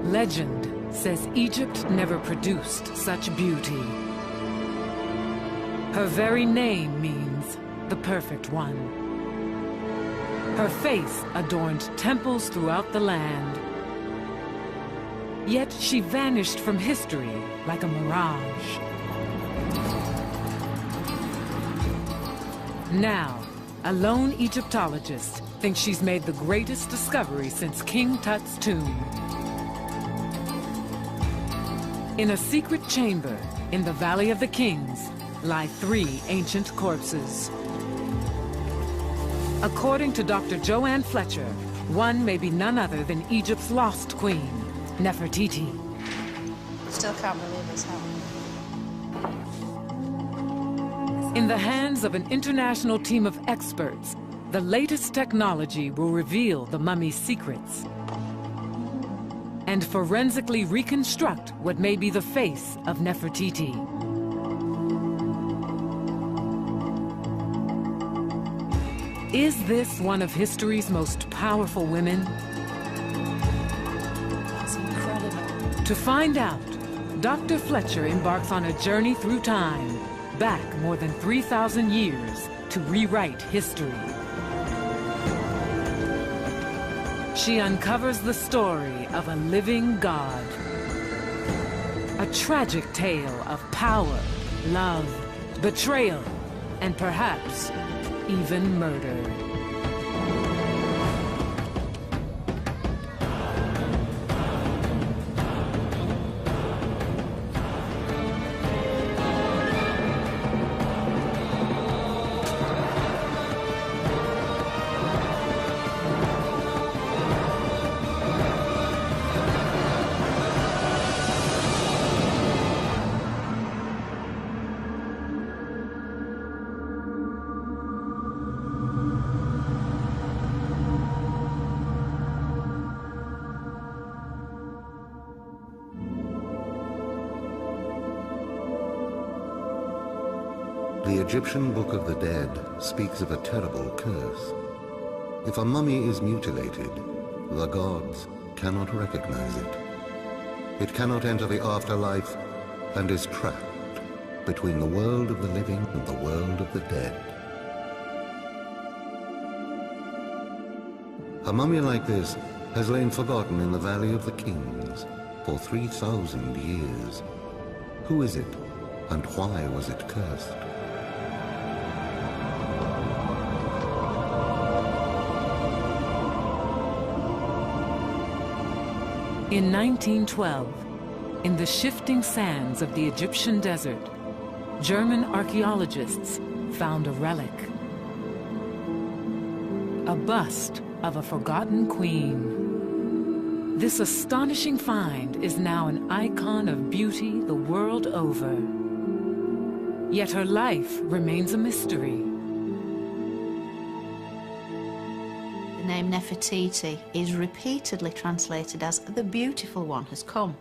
Legend says Egypt never produced such beauty. Her very name means the perfect one. Her face adorned temples throughout the land. Yet she vanished from history like a mirage. Now, a lone Egyptologist thinks she's made the greatest discovery since King Tut's tomb. In a secret chamber in the Valley of the Kings lie 3 ancient corpses. According to Dr. Joanne Fletcher, one may be none other than Egypt's lost queen, Nefertiti. Still can't believe this happened. In the hands of an international team of experts, the latest technology will reveal the mummy's secrets and forensically reconstruct what may be the face of Nefertiti. Is this one of history's most powerful women? That's incredible. To find out, Dr. Fletcher embarks on a journey through time, back more than 3,000 years, to rewrite history. She uncovers the story of a living god. A tragic tale of power, love, betrayal, and perhaps even murder. The Egyptian Book of the Dead speaks of a terrible curse. If a mummy is mutilated, the gods cannot recognize it. It cannot enter the afterlife and is trapped between the world of the living and the world of the dead. A mummy like this has lain forgotten in the Valley of the Kings for 3,000 years. Who is it, and why was it cursed? In 1912, in the shifting sands of the Egyptian desert, German archaeologists found a relic. A bust of a forgotten queen. This astonishing find is now an icon of beauty the world over. Yet her life remains a mystery. The name Nefertiti is repeatedly translated as the beautiful one has come.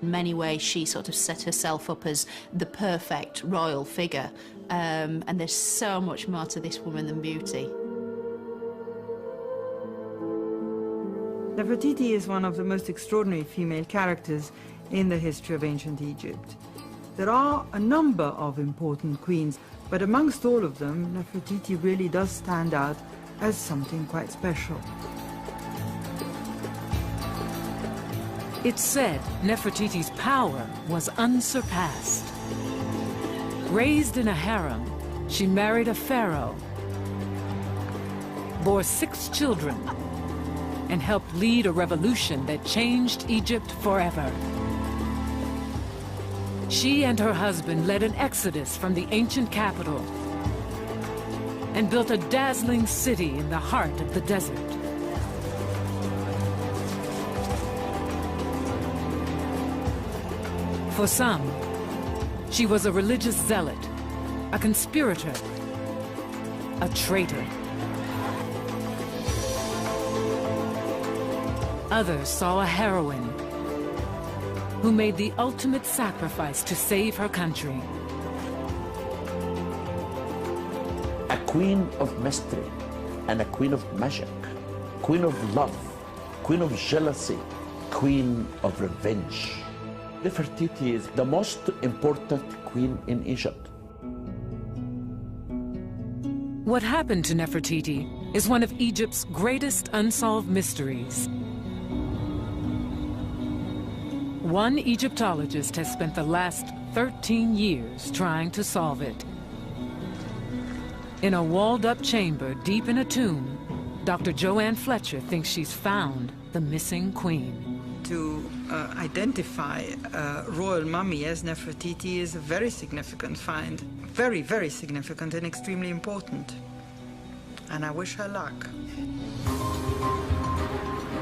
In many ways, she sort of set herself up as the perfect royal figure, and there's so much more to this woman than beauty. Nefertiti is one of the most extraordinary female characters in the history of ancient Egypt. There are a number of important queens, but amongst all of them, Nefertiti really does stand out as something quite special. It's said Nefertiti's power was unsurpassed. Raised in a harem, she married a pharaoh, bore 6 children, and helped lead a revolution that changed Egypt forever. She and her husband led an exodus from the ancient capital and built a dazzling city in the heart of the desert. For some, she was a religious zealot, a conspirator, a traitor. Others saw a heroine who made the ultimate sacrifice to save her country. A queen of mystery and a queen of magic, queen of love, queen of jealousy, queen of revenge. Nefertiti is the most important queen in Egypt. What happened to Nefertiti is one of Egypt's greatest unsolved mysteries. One Egyptologist has spent the last 13 years trying to solve it. In a walled-up chamber deep in a tomb, Dr. Joanne Fletcher thinks she's found the missing queen. To identify a royal mummy as Nefertiti is a very significant find. Very, very significant and extremely important. And I wish her luck.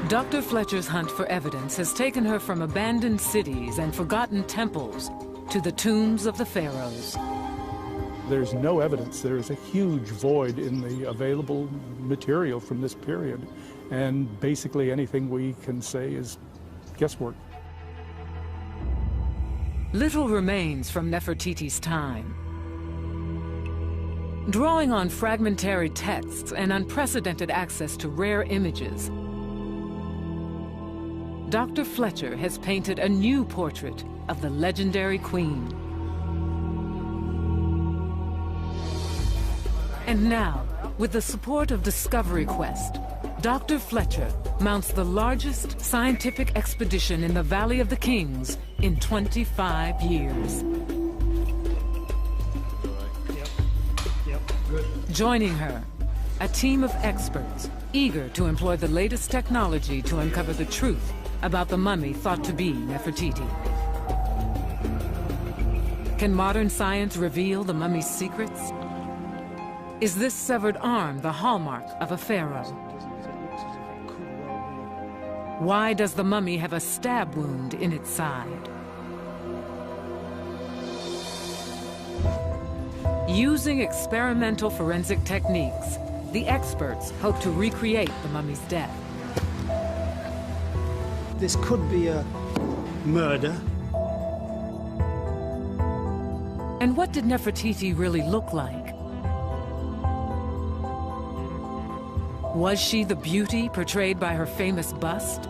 Dr. Fletcher's hunt for evidence has taken her from abandoned cities and forgotten temples to the tombs of the pharaohs. There's no evidence. There is a huge void in the available material from this period. And basically anything we can say is guesswork. Little remains from Nefertiti's time. Drawing on fragmentary texts and unprecedented access to rare images, Dr. Fletcher has painted a new portrait of the legendary queen. And now, with the support of Discovery Quest, Dr. Fletcher mounts the largest scientific expedition in the Valley of the Kings in 25 years. Joining her, a team of experts eager to employ the latest technology to uncover the truth about the mummy thought to be Nefertiti. Can modern science reveal the mummy's secrets? Is this severed arm the hallmark of a pharaoh? Why does the mummy have a stab wound in its side? Using experimental forensic techniques, the experts hope to recreate the mummy's death. This could be a murder. And what did Nefertiti really look like? Was she the beauty portrayed by her famous bust?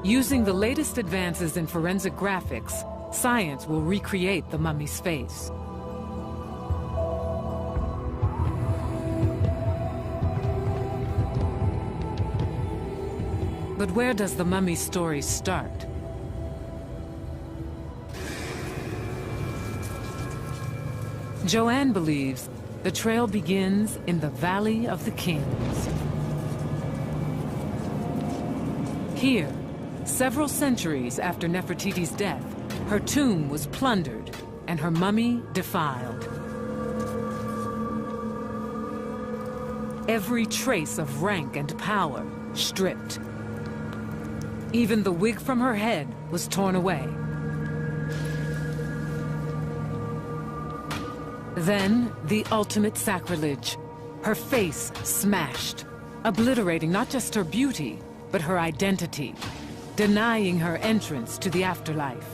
Using the latest advances in forensic graphics, science will recreate the mummy's face. But where does the mummy's story start? Joanne believes the trail begins in the Valley of the Kings. Here, several centuries after Nefertiti's death, her tomb was plundered and her mummy defiled. Every trace of rank and power stripped. Even the wig from her head was torn away. Then, the ultimate sacrilege. Her face smashed, obliterating not just her beauty, but her identity, denying her entrance to the afterlife.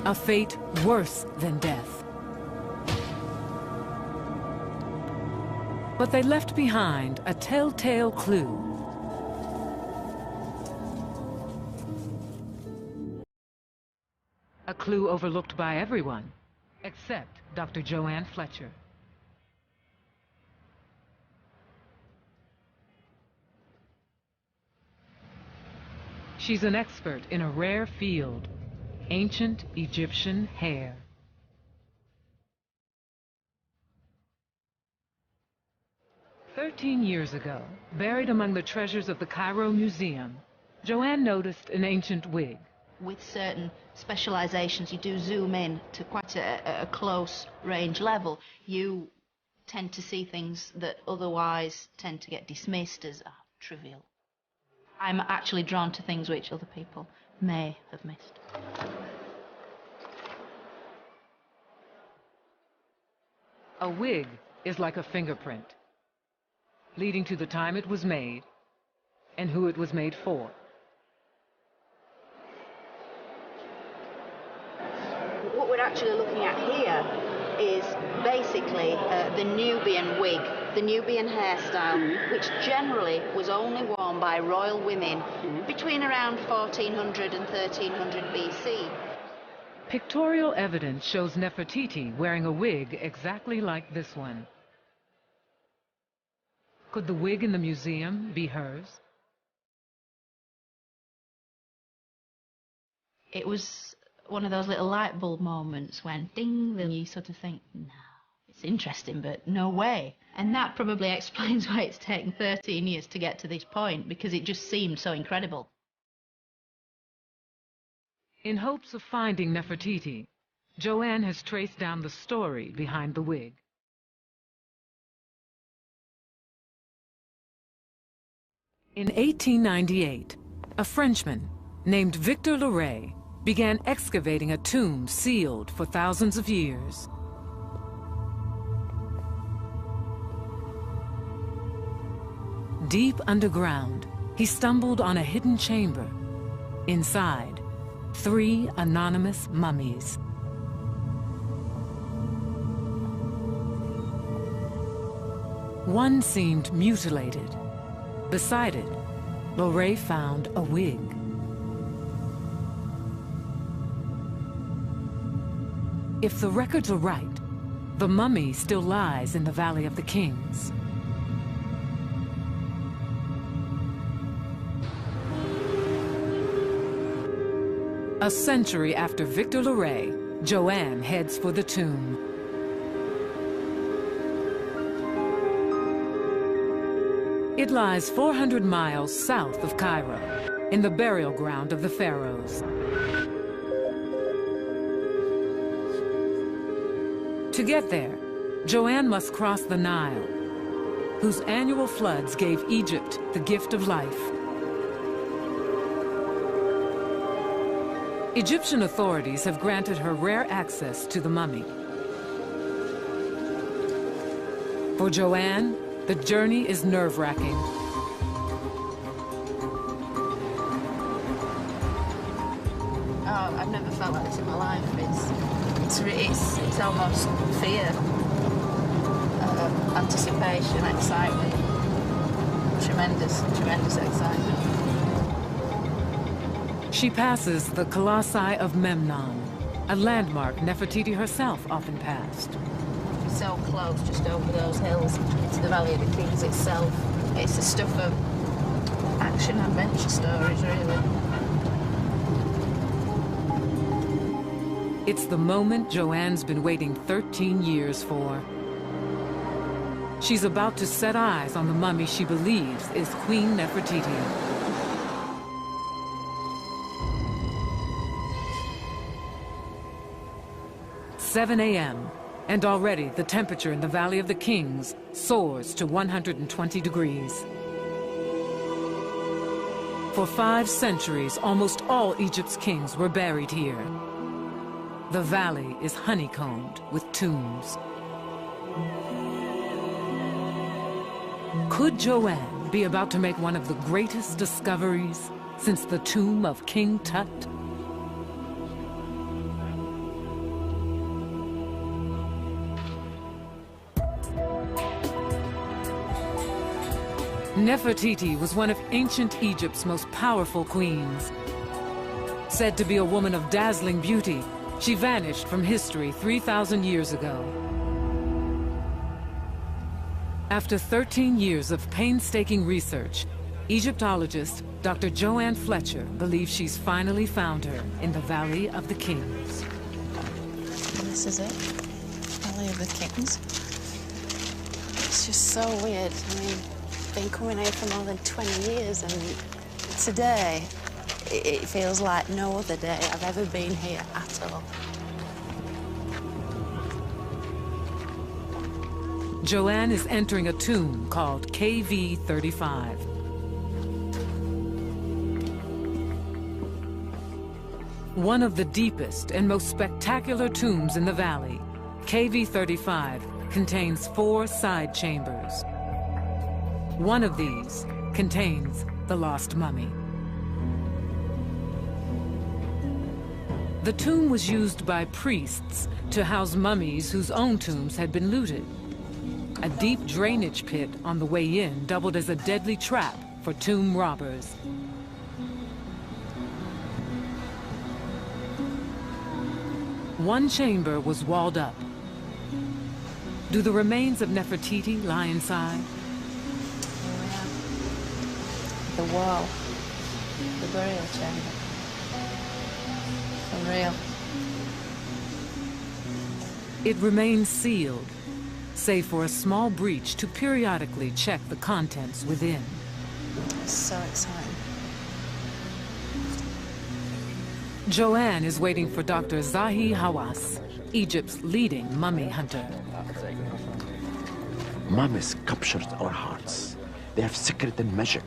A fate worse than death. But they left behind a telltale clue. A clue overlooked by everyone, except Dr. Joanne Fletcher. She's an expert in a rare field, ancient Egyptian hair. "13 years ago, buried among the treasures of the Cairo Museum, Joanne noticed an ancient wig. With certain specializations, you do zoom in to quite a close range level. You tend to see things that otherwise tend to get dismissed as trivial. I'm actually drawn to things which other people may have missed. A wig is like a fingerprint, leading to the time it was made and who it was made for. What we're actually looking at here is basically the Nubian wig, the Nubian hairstyle, which generally was only worn by royal women between around 1400 and 1300 BC. Pictorial evidence shows Nefertiti wearing a wig exactly like this one. Could the wig in the museum be hers? It was one of those little light bulb moments when ding, then you sort of think, no, it's interesting, but no way. And that probably explains why it's taken 13 years to get to this point, because it just seemed so incredible. In hopes of finding Nefertiti, Joanne has traced down the story behind the wig. In 1898, a Frenchman named Victor Loret began excavating a tomb sealed for thousands of years. Deep underground, he stumbled on a hidden chamber. Inside, 3 anonymous mummies. One seemed mutilated. Beside it, Loret found a wig. If the records are right, the mummy still lies in the Valley of the Kings. A century after Victor Loret, Joanne heads for the tomb. It lies 400 miles south of Cairo, in the burial ground of the pharaohs. To get there, Joanne must cross the Nile, whose annual floods gave Egypt the gift of life. Egyptian authorities have granted her rare access to the mummy. For Joanne, the journey is nerve-wracking. Oh, I've never felt like this in my life. It's almost fear, anticipation, excitement, tremendous excitement. She passes the Colossi of Memnon, a landmark Nefertiti herself often passed. So close, just over those hills, to the Valley of the Kings itself. It's the stuff of action-adventure stories, really. It's the moment Joanne's been waiting 13 years for. She's about to set eyes on the mummy she believes is Queen Nefertiti. "7 a.m., and already the temperature in the Valley of the Kings soars to 120 degrees. For 5 centuries, almost all Egypt's kings were buried here. The valley is honeycombed with tombs. Could Joanne be about to make one of the greatest discoveries since the tomb of King Tut? Nefertiti was one of ancient Egypt's most powerful queens. Said to be a woman of dazzling beauty, she vanished from history 3,000 years ago. After 13 years of painstaking research, Egyptologist Dr. Joanne Fletcher believes she's finally found her in the Valley of the Kings. This is it, Valley of the Kings. It's just so weird. I mean, been coming here for more than 20 years, and today it feels like no other day I've ever been here at all. Joanne is entering a tomb called KV35. One of the deepest and most spectacular tombs in the valley, KV35 contains 4 side chambers. One of these contains the lost mummy. The tomb was used by priests to house mummies whose own tombs had been looted. A deep drainage pit on the way in doubled as a deadly trap for tomb robbers. One chamber was walled up. Do the remains of Nefertiti lie inside? The wall, the burial chamber. Unreal. It remains sealed, save for a small breach to periodically check the contents within. So exciting. Joanne is waiting for Dr. Zahi Hawass, Egypt's leading mummy hunter. Mummies captured our hearts. They have secret and magic.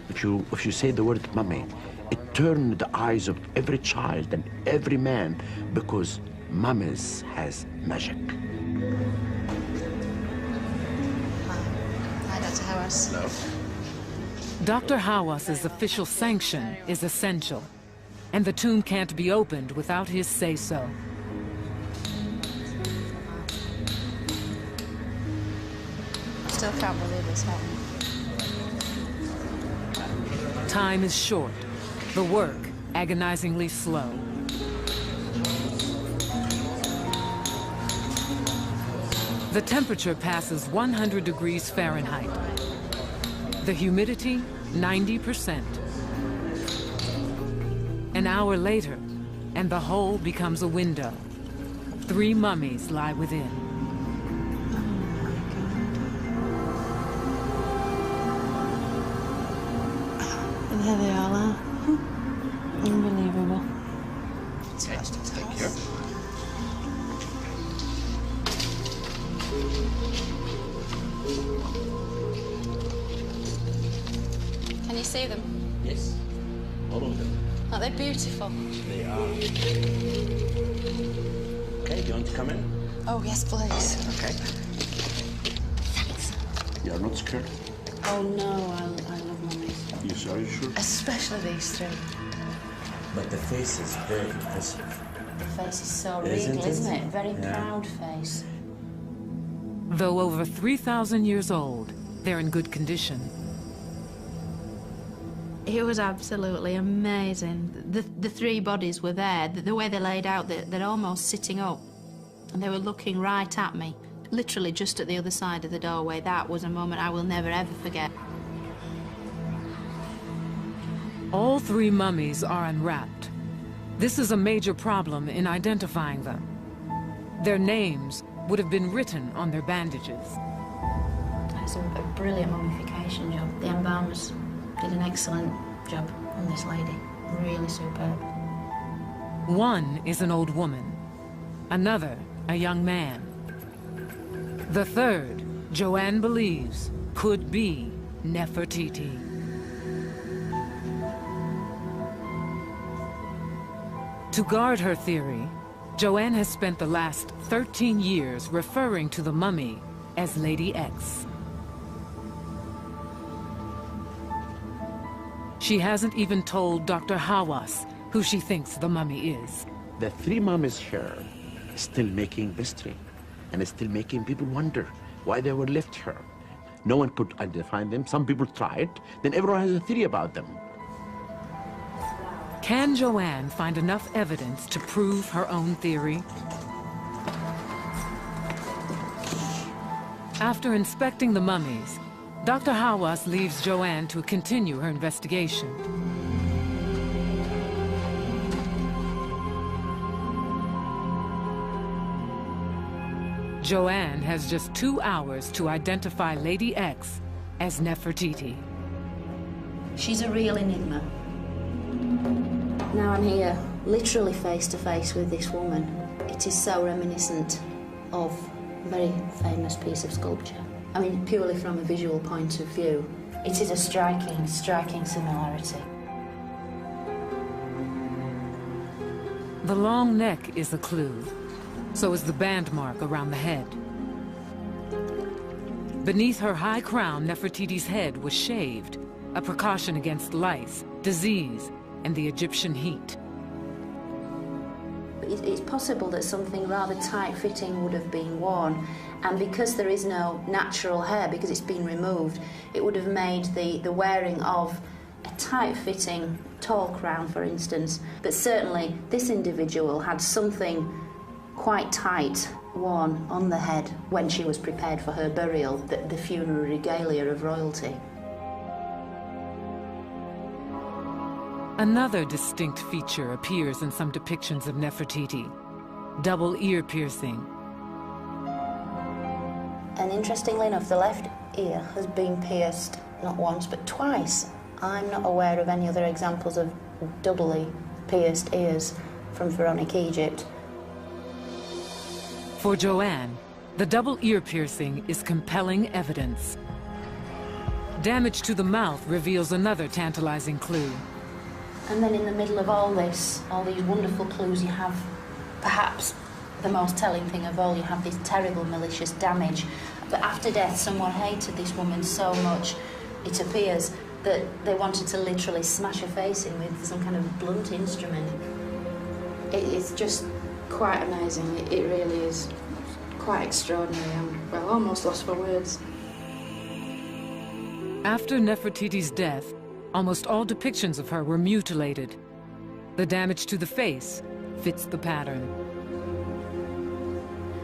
If you say the word mummy, it turns the eyes of every child and every man, because mummies has magic. Hi, Dr. Hawass. Hello. Dr. Hawass's official sanction is essential, and the tomb can't be opened without his say-so. Still can't believe this happened. Time is short, the work agonizingly slow. The temperature passes 100 degrees Fahrenheit. The humidity, 90%. An hour later, and the hole becomes a window. 3 mummies lie within. And there they all are. Unbelievable. Thank you. Can you see them? Yes, all of them. Aren't they beautiful? They are. Okay, you want to come in? Oh, yes, please. Okay. Thanks. You are not scared? Oh, no, I love mummies. You sure? Especially these 3. But the face is very impressive. The face is so Isn't regal, it? isn't it? Very Yeah. proud face. Though over 3,000 years old, they're in good condition. It was absolutely amazing. The 3 bodies were there. The way they laid out, they're almost sitting up. And they were looking right at me, literally just at the other side of the doorway. That was a moment I will never, ever forget. All 3 mummies are unwrapped. This is a major problem in identifying them. Their names would have been written on their bandages. It's a brilliant mummification job. The embalmers did an excellent job on this lady. Really superb. One is an old woman, another a young man. The third, Joanne believes, could be Nefertiti. To guard her theory, Joanne has spent the last 13 years referring to the mummy as Lady X. She hasn't even told Dr. Hawass who she thinks the mummy is. The 3 mummies here still making mystery, and still making people wonder why they were left here. No one could identify them. Some people tried. Then everyone has a theory about them. Can Joanne find enough evidence to prove her own theory? After inspecting the mummies, Dr. Hawass leaves Joanne to continue her investigation. Joanne has just 2 hours to identify Lady X as Nefertiti. She's a real enigma. Now I'm here, literally face to face with this woman. It is so reminiscent of a very famous piece of sculpture. I mean, purely from a visual point of view, it is a striking similarity. The long neck is a clue. So is the band mark around the head. Beneath her high crown, Nefertiti's head was shaved, a precaution against lice, disease, and the Egyptian heat. it's possible that something rather tight-fitting would have been worn, and because there is no natural hair, because it's been removed, it would have made the wearing of a tight-fitting tall crown, for instance. But certainly this individual had something quite tight worn on the head when she was prepared for her burial, the funeral regalia of royalty. Another distinct feature appears in some depictions of Nefertiti: double ear piercing. And interestingly enough, the left ear has been pierced not once but twice. I'm not aware of any other examples of doubly pierced ears from pharaonic Egypt. For Joanne, the double ear piercing is compelling evidence. Damage to the mouth reveals another tantalizing clue. And then in the middle of all this, all these wonderful clues, you have perhaps the most telling thing of all, you have this terrible malicious damage. But after death, someone hated this woman so much, it appears, that they wanted to literally smash her face in with some kind of blunt instrument. It's just quite amazing. It really is quite extraordinary. I'm, well, almost lost for words. After Nefertiti's death, almost all depictions of her were mutilated. The damage to the face fits the pattern.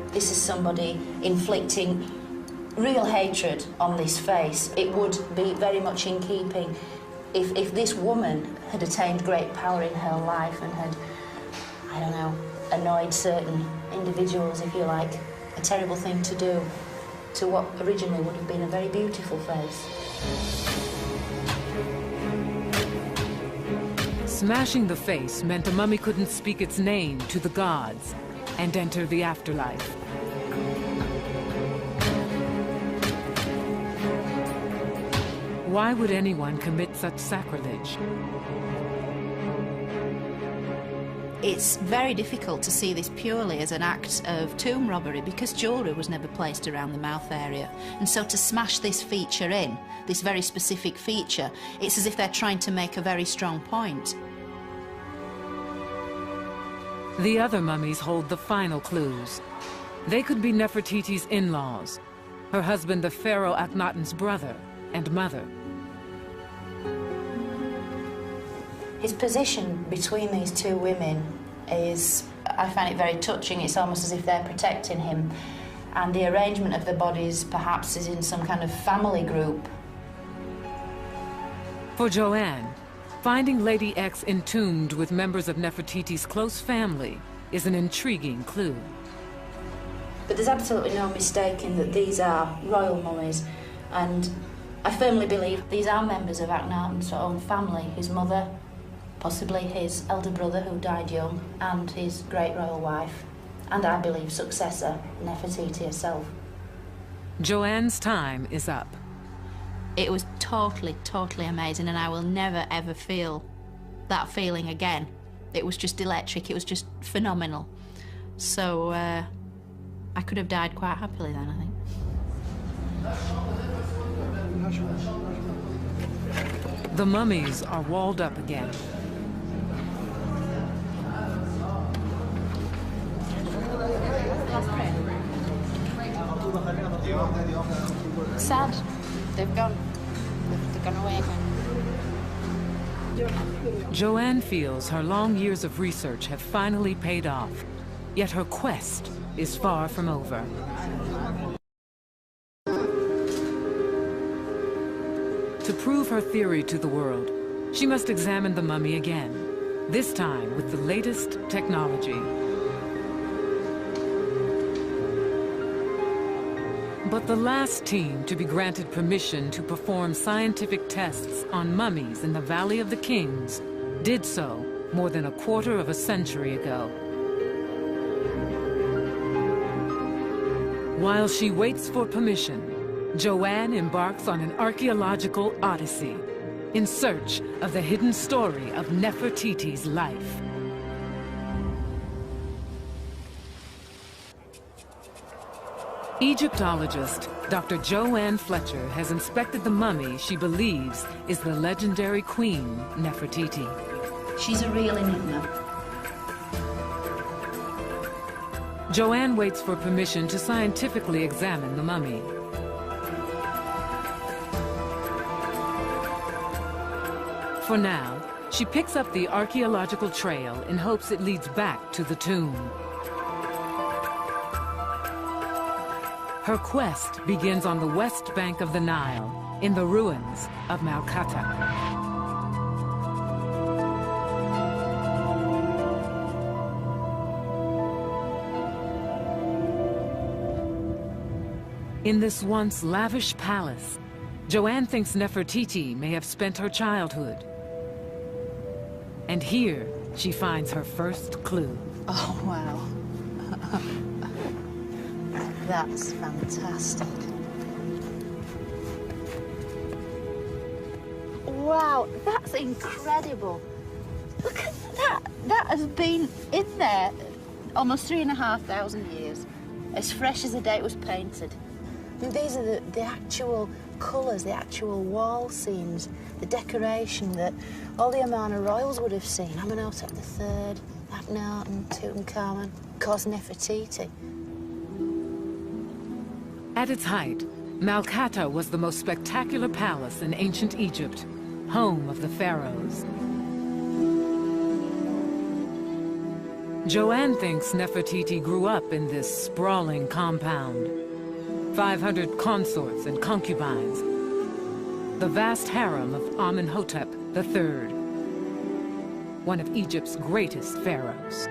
This is somebody inflicting real hatred on this face. It would be very much in keeping if this woman had attained great power in her life and had, I don't know, annoyed certain individuals, if you like. A terrible thing to do to what originally would have been a very beautiful face. Smashing the face meant a mummy couldn't speak its name to the gods and enter the afterlife. Why would anyone commit such sacrilege? It's very difficult to see this purely as an act of tomb robbery because jewellery was never placed around the mouth area. And so to smash this feature in, this very specific feature, it's as if they're trying to make a very strong point. The other mummies hold the final clues. They could be Nefertiti's in-laws, her husband the pharaoh Akhenaten's brother and mother. His position between these two women is, I find it very touching. It's almost as if they're protecting him. And the arrangement of the bodies perhaps is in some kind of family group. For Joanne, finding Lady X entombed with members of Nefertiti's close family is an intriguing clue. But there's absolutely no mistaking that these are royal mummies, and I firmly believe these are members of Akhenaten's own family, his mother, possibly his elder brother who died young, and his great royal wife, and I believe successor, Nefertiti herself. Joanne's time is up. It was totally, totally amazing, and I will never ever feel that feeling again. It was just electric, it was just phenomenal. So I could have died quite happily then, I think. The mummies are walled up again. Sad. They've gone. They've gone away again. Joanne feels her long years of research have finally paid off, yet her quest is far from over. To prove her theory to the world, she must examine the mummy again, this time with the latest technology. But the last team to be granted permission to perform scientific tests on mummies in the Valley of the Kings did so more than a quarter of a century ago. While she waits for permission, Joanne embarks on an archaeological odyssey in search of the hidden story of Nefertiti's life. Egyptologist Dr. Joanne Fletcher has inspected the mummy she believes is the legendary Queen Nefertiti. She's a real enigma. Joanne waits for permission to scientifically examine the mummy. For now, she picks up the archaeological trail in hopes it leads back to the tomb. Her quest begins on the west bank of the Nile, in the ruins of Malkata. In this once lavish palace, Joanne thinks Nefertiti may have spent her childhood. And here, she finds her first clue. Oh, wow. That's fantastic. Wow, that's incredible. Look at that. That has been in there almost 3,500 years, as fresh as the day it was painted. And these are the actual colours, the actual wall scenes, the decoration that all the Amarna royals would have seen. Amenhotep III, Akhenaten, Tutankhamun, of course Nefertiti. At its height, Malkata was the most spectacular palace in ancient Egypt, home of the pharaohs. Joanne thinks Nefertiti grew up in this sprawling compound. 500 consorts and concubines. The vast harem of Amenhotep III, one of Egypt's greatest pharaohs.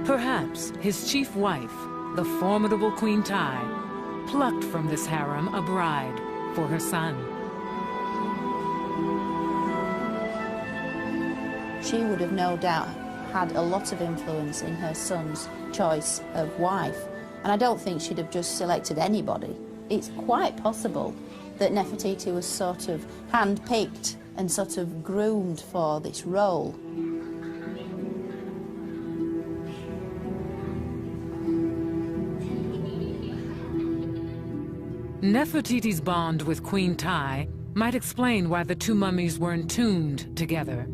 Perhaps his chief wife, the formidable Queen Tai, plucked from this harem a bride for her son. She would have no doubt had a lot of influence in her son's choice of wife. And I don't think she'd have just selected anybody. It's quite possible that Nefertiti was sort of hand-picked and sort of groomed for this role. Nefertiti's bond with Queen Tai might explain why the two mummies were entombed together.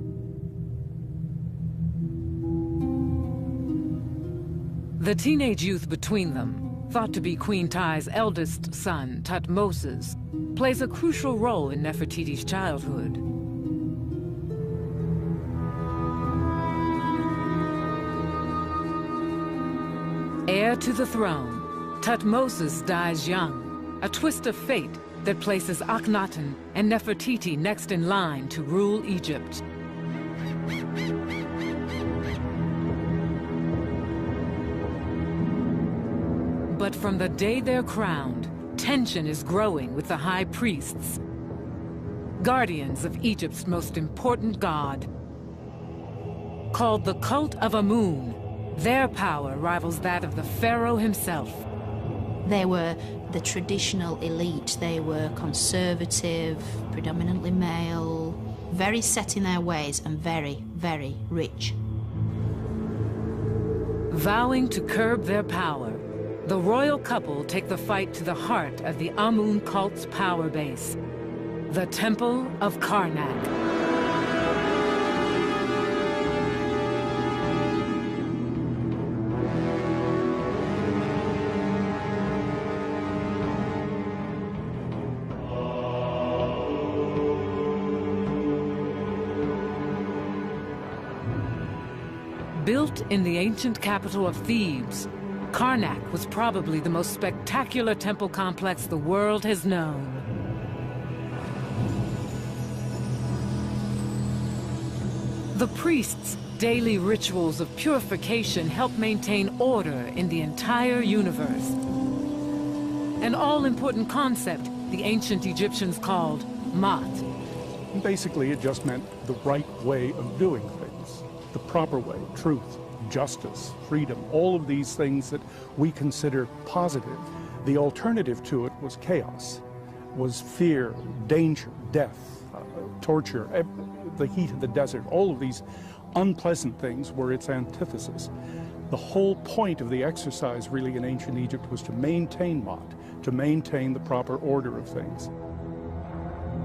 The teenage youth between them, thought to be Queen Tai's eldest son, Thutmoses, plays a crucial role in Nefertiti's childhood. Heir to the throne, Thutmoses dies young, a twist of fate that places Akhenaten and Nefertiti next in line to rule Egypt. But from the day they're crowned, tension is growing with the high priests, guardians of Egypt's most important god. Called the Cult of Amun, their power rivals that of the pharaoh himself. They were the traditional elite. They were conservative, predominantly male, very set in their ways and very, very rich. Vowing to curb their power, the royal couple take the fight to the heart of the Amun cult's power base, the Temple of Karnak. Built in the ancient capital of Thebes, Karnak was probably the most spectacular temple complex the world has known. The priests' daily rituals of purification help maintain order in the entire universe. An all-important concept the ancient Egyptians called Mat. Basically, it just meant the right way of doing things, the proper way, truth, justice, freedom, all of these things that we consider positive. The alternative to it was chaos, was fear, danger, death, torture, the heat of the desert. All of these unpleasant things were its antithesis. The whole point of the exercise really in ancient Egypt was to maintain Mat, to maintain the proper order of things.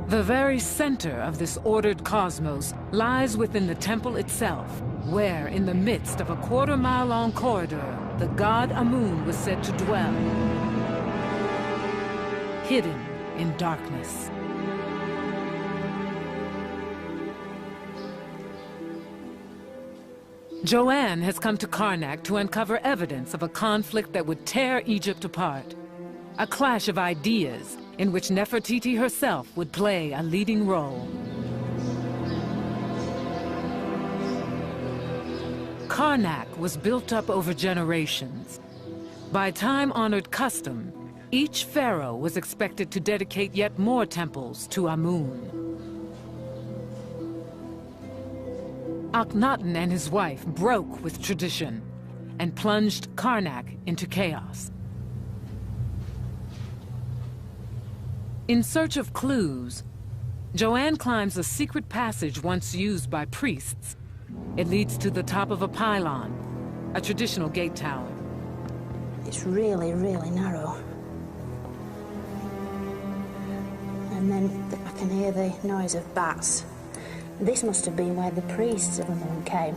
The very center of this ordered cosmos lies within the temple itself, where, in the midst of a quarter-mile-long corridor, the god Amun was said to dwell, hidden in darkness. Joanne has come to Karnak to uncover evidence of a conflict that would tear Egypt apart. A clash of ideas in which Nefertiti herself would play a leading role. Karnak was built up over generations. By time-honored custom, each pharaoh was expected to dedicate yet more temples to Amun. Akhenaten and his wife broke with tradition and plunged Karnak into chaos. In search of clues, Joanne climbs a secret passage once used by priests. It leads to the top of a pylon, a traditional gate tower. It's really, really narrow. And then I can hear the noise of bats. This must have been where the priests of Amun came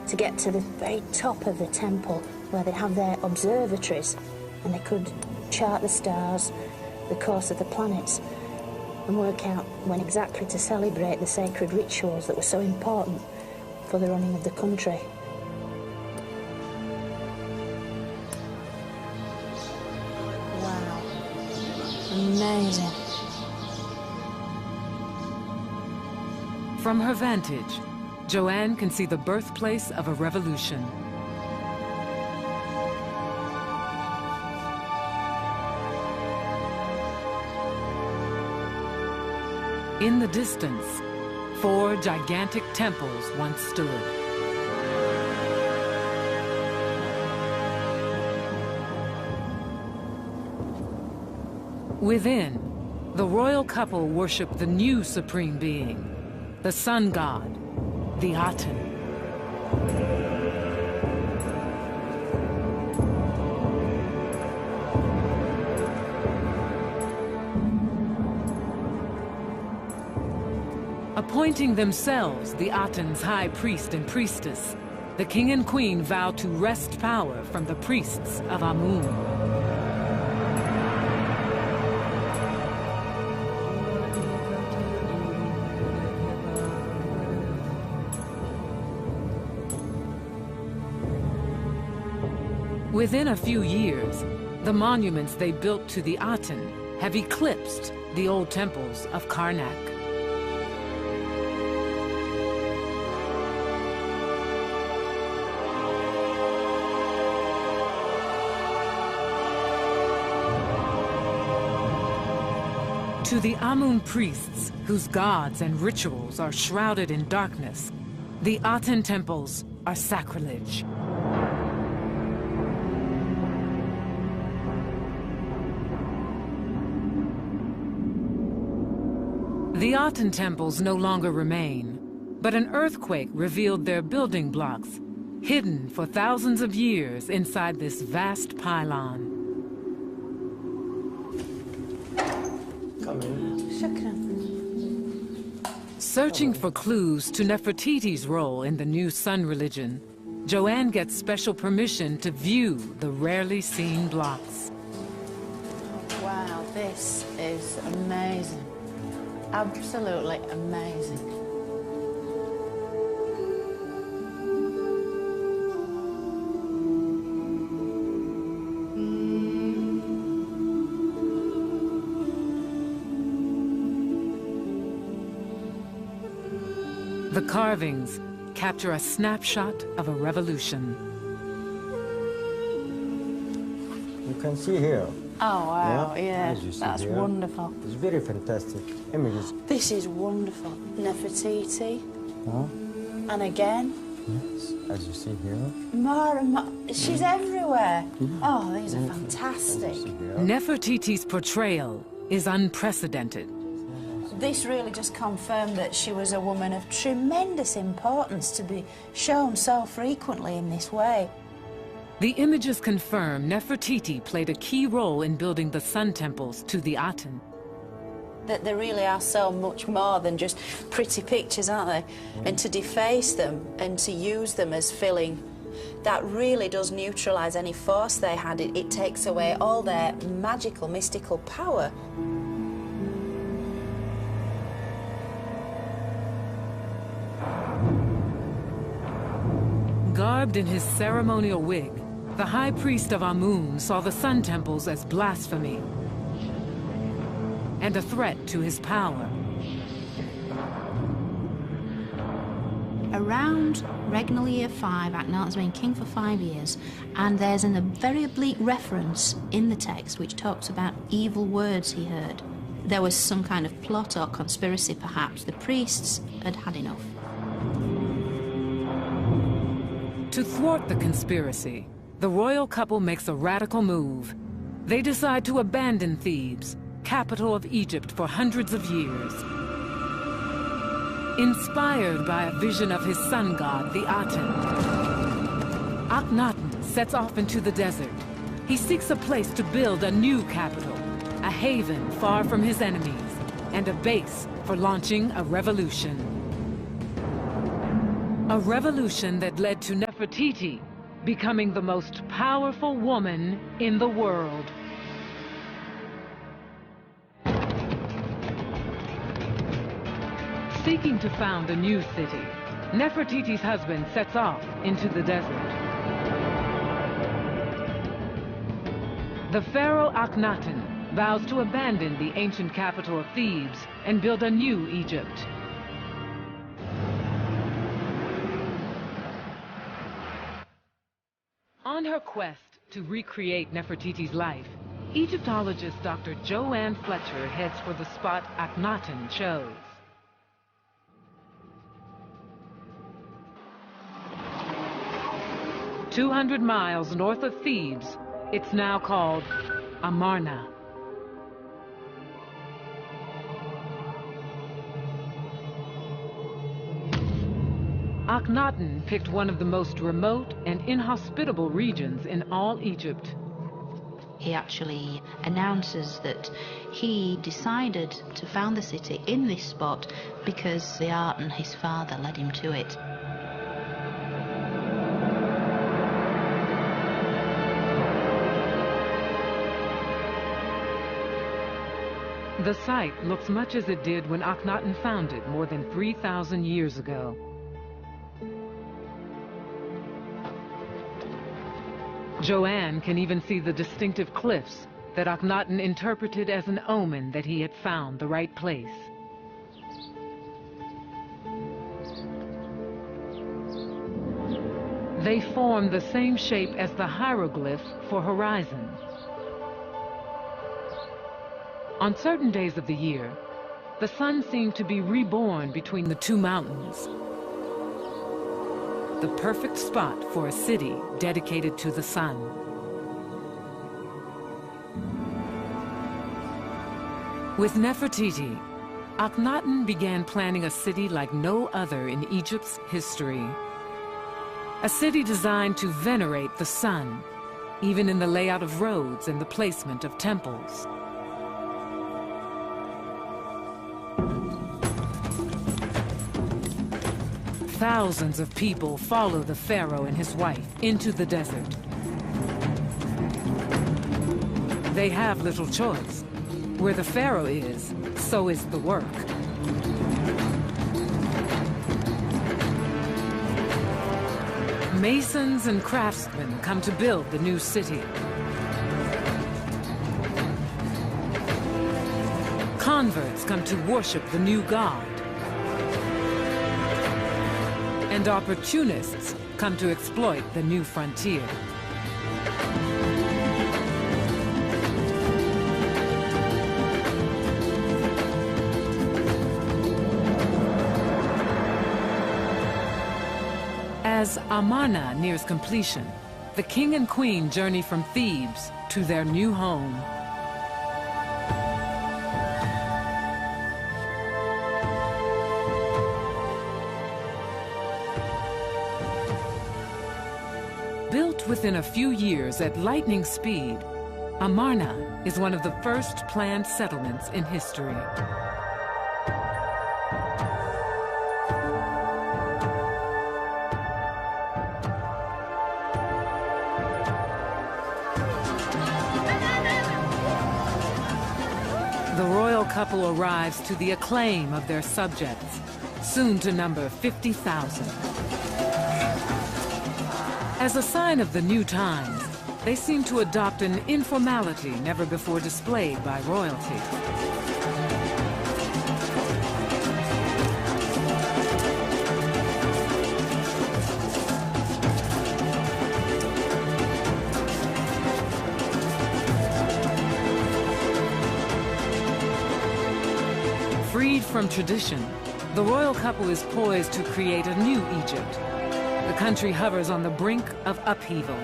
to get to the very top of the temple, where they have their observatories, and they could chart the stars, the course of the planets, and work out when exactly to celebrate the sacred rituals that were so important for the running of the country. Wow. Amazing. From her vantage, Joanne can see the birthplace of a revolution. In the distance, 4 gigantic temples once stood. Within, the royal couple worshipped the new supreme being, the sun god, the Aten. Appointing themselves the Aten's high priest and priestess, the king and queen vowed to wrest power from the priests of Amun. Within a few years, the monuments they built to the Aten have eclipsed the old temples of Karnak. To the Amun priests, whose gods and rituals are shrouded in darkness, the Aten temples are sacrilege. The Aten temples no longer remain, but an earthquake revealed their building blocks, hidden for thousands of years inside this vast pylon. Come in. Searching for clues to Nefertiti's role in the new sun religion, Joanne gets special permission to view the rarely seen blocks. Wow, this is amazing. Absolutely amazing. The carvings capture a snapshot of a revolution. You can see here. Oh, wow, yeah, As you see that's here. wonderful. It's very fantastic images. This is wonderful. Nefertiti, Huh? and again, Yes, as you see here. more and more. She's everywhere. Oh, these are fantastic. As you see here. Nefertiti's portrayal is unprecedented. This really just confirmed that she was a woman of tremendous importance to be shown so frequently in this way. The images confirm Nefertiti played a key role in building the sun temples to the Aten. that they really are so much more than just pretty pictures, aren't they? And to deface them and to use them as filling, that really does neutralise any force they had. It takes away all their magical, mystical power. Garbed in his ceremonial wig, the high priest of Amun saw the sun temples as blasphemy and a threat to his power. Around regnal year 5, Akhenaten's been king for 5 years, and there's a very oblique reference in the text which talks about evil words he heard. There was some kind of plot or conspiracy, perhaps. The priests had had enough. To thwart the conspiracy, the royal couple makes a radical move. They decide to abandon Thebes, capital of Egypt for hundreds of years. Inspired by a vision of his sun god, the Aten, Akhenaten sets off into the desert. He seeks a place to build a new capital, a haven far from his enemies, and a base for launching a revolution. A revolution that led to Nefertiti becoming the most powerful woman in the world. Seeking to found a new city, Nefertiti's husband sets off into the desert. The pharaoh Akhenaten vows to abandon the ancient capital of Thebes and build a new Egypt. On her quest to recreate Nefertiti's life, Egyptologist Dr. Joanne Fletcher heads for the spot Akhenaten chose. "200 miles north of Thebes, it's now called Amarna." Akhenaten picked one of the most remote and inhospitable regions in all Egypt. He actually announces that he decided to found the city in this spot because the art and his father led him to it. The site looks much as it did when Akhenaten found it more than 3,000 years ago. Joanne can even see the distinctive cliffs that Akhenaten interpreted as an omen that he had found the right place. They form the same shape as the hieroglyph for horizon. On certain days of the year, the sun seemed to be reborn between the two mountains. The perfect spot for a city dedicated to the sun. With Nefertiti, Akhenaten began planning a city like no other in Egypt's history. A city designed to venerate the sun, even in the layout of roads and the placement of temples. Thousands of people follow the pharaoh and his wife into the desert. They have little choice. Where the pharaoh is, so is the work. Masons and craftsmen come to build the new city. Converts come to worship the new god. And opportunists come to exploit the new frontier. As Amarna nears completion, the king and queen journey from Thebes to their new home. Built within a few years at lightning speed, Amarna is one of the first planned settlements in history. The royal couple arrives to the acclaim of their subjects, soon to number 50,000. As a sign of the new times, they seem to adopt an informality never before displayed by royalty. Freed from tradition, the royal couple is poised to create a new Egypt. The country hovers on the brink of upheaval.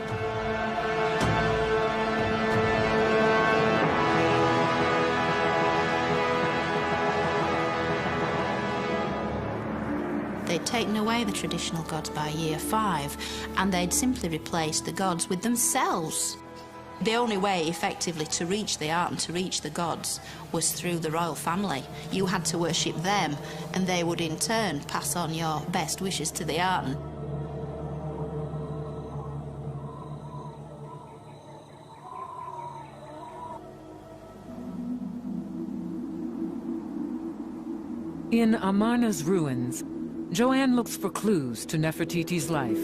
They'd taken away the traditional gods by year 5, and they'd simply replaced the gods with themselves. The only way, effectively, to reach the art and to reach the gods was through the royal family. You had to worship them, and they would in turn pass on your best wishes to the art. In Amarna's ruins, Joanne looks for clues to Nefertiti's life.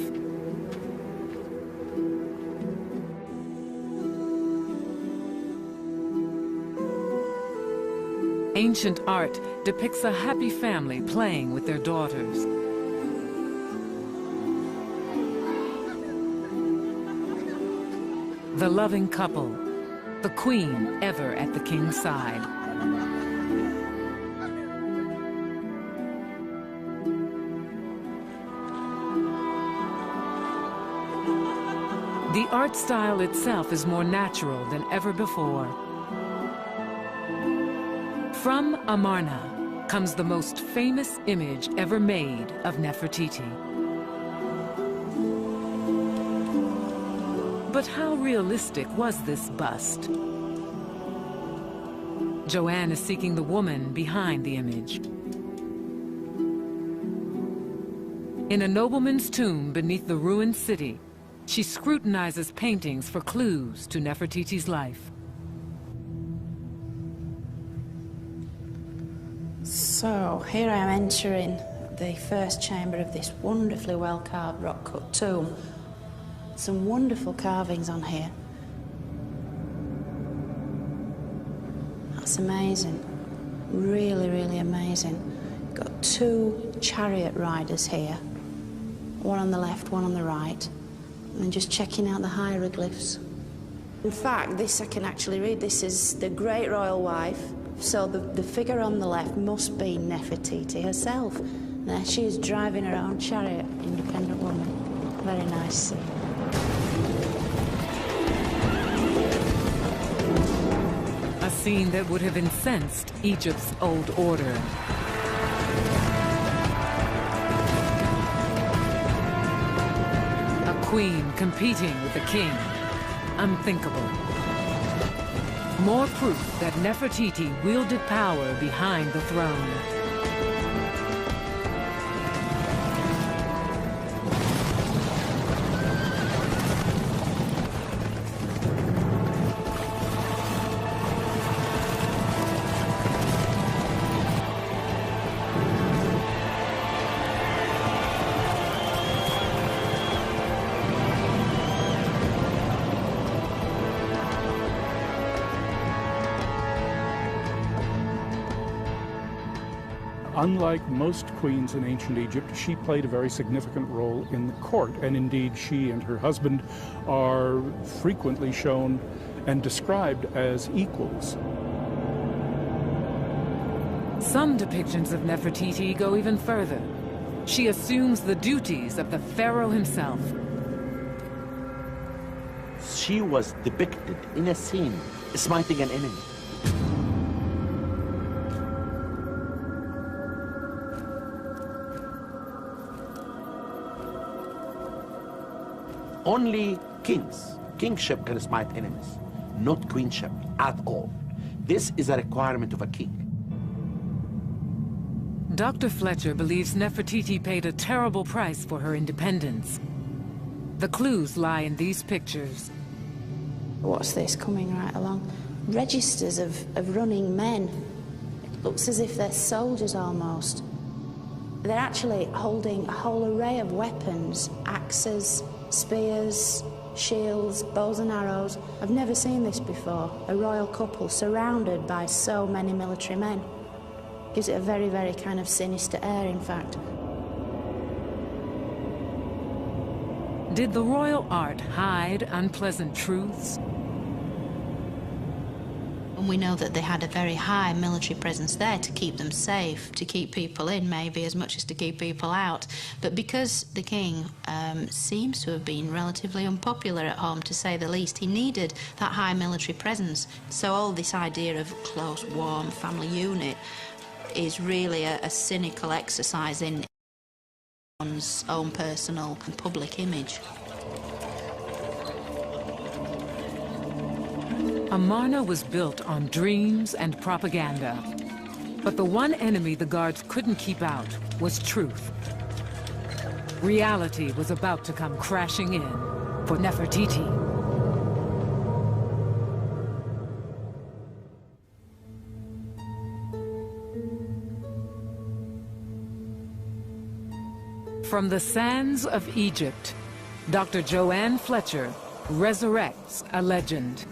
Ancient art depicts a happy family playing with their daughters. The loving couple, the queen ever at the king's side. The art style itself is more natural than ever before. From Amarna comes the most famous image ever made of Nefertiti. But how realistic was this bust? Joanne is seeking the woman behind the image. In a nobleman's tomb beneath the ruined city, she scrutinizes paintings for clues to Nefertiti's life. So, here I am entering the first chamber of this wonderfully well-carved rock-cut tomb. Some wonderful carvings on here. That's amazing. Really, really amazing. Got 2 chariot riders here. One on the left, one on the right. And just checking out the hieroglyphs. In fact, this I can actually read. This is the great royal wife. So the figure on the left must be Nefertiti herself. There she is driving her own chariot, independent woman. Very nice. A scene that would have incensed Egypt's old order. A queen competing with the king. Unthinkable. More proof that Nefertiti wielded power behind the throne. Unlike most queens in ancient Egypt, she played a very significant role in the court, and indeed she and her husband are frequently shown and described as equals. Some depictions of Nefertiti go even further. She assumes the duties of the pharaoh himself. She was depicted in a scene smiting an enemy. Only kingship can smite enemies. not queenship at all. This is a requirement of a king. Dr. Fletcher believes Nefertiti paid a terrible price for her independence. The clues lie in these pictures. What's this coming right along? Registers of running men. It looks as if they're soldiers almost. They're actually holding a whole array of weapons, axes, spears, shields, bows and arrows. I've never seen this before, a royal couple surrounded by so many military men. Gives it a very, very kind of sinister air, in fact. Did the royal art hide unpleasant truths? And we know that they had a very high military presence there to keep them safe, to keep people in maybe as much as to keep people out. But because the king seems to have been relatively unpopular at home, to say the least, he needed that high military presence. So all this idea of close, warm family unit is really a cynical exercise in one's own personal and public image. Amarna was built on dreams and propaganda. But the one enemy the guards couldn't keep out was truth. Reality was about to come crashing in for Nefertiti. From the sands of Egypt, Dr. Joanne Fletcher resurrects a legend.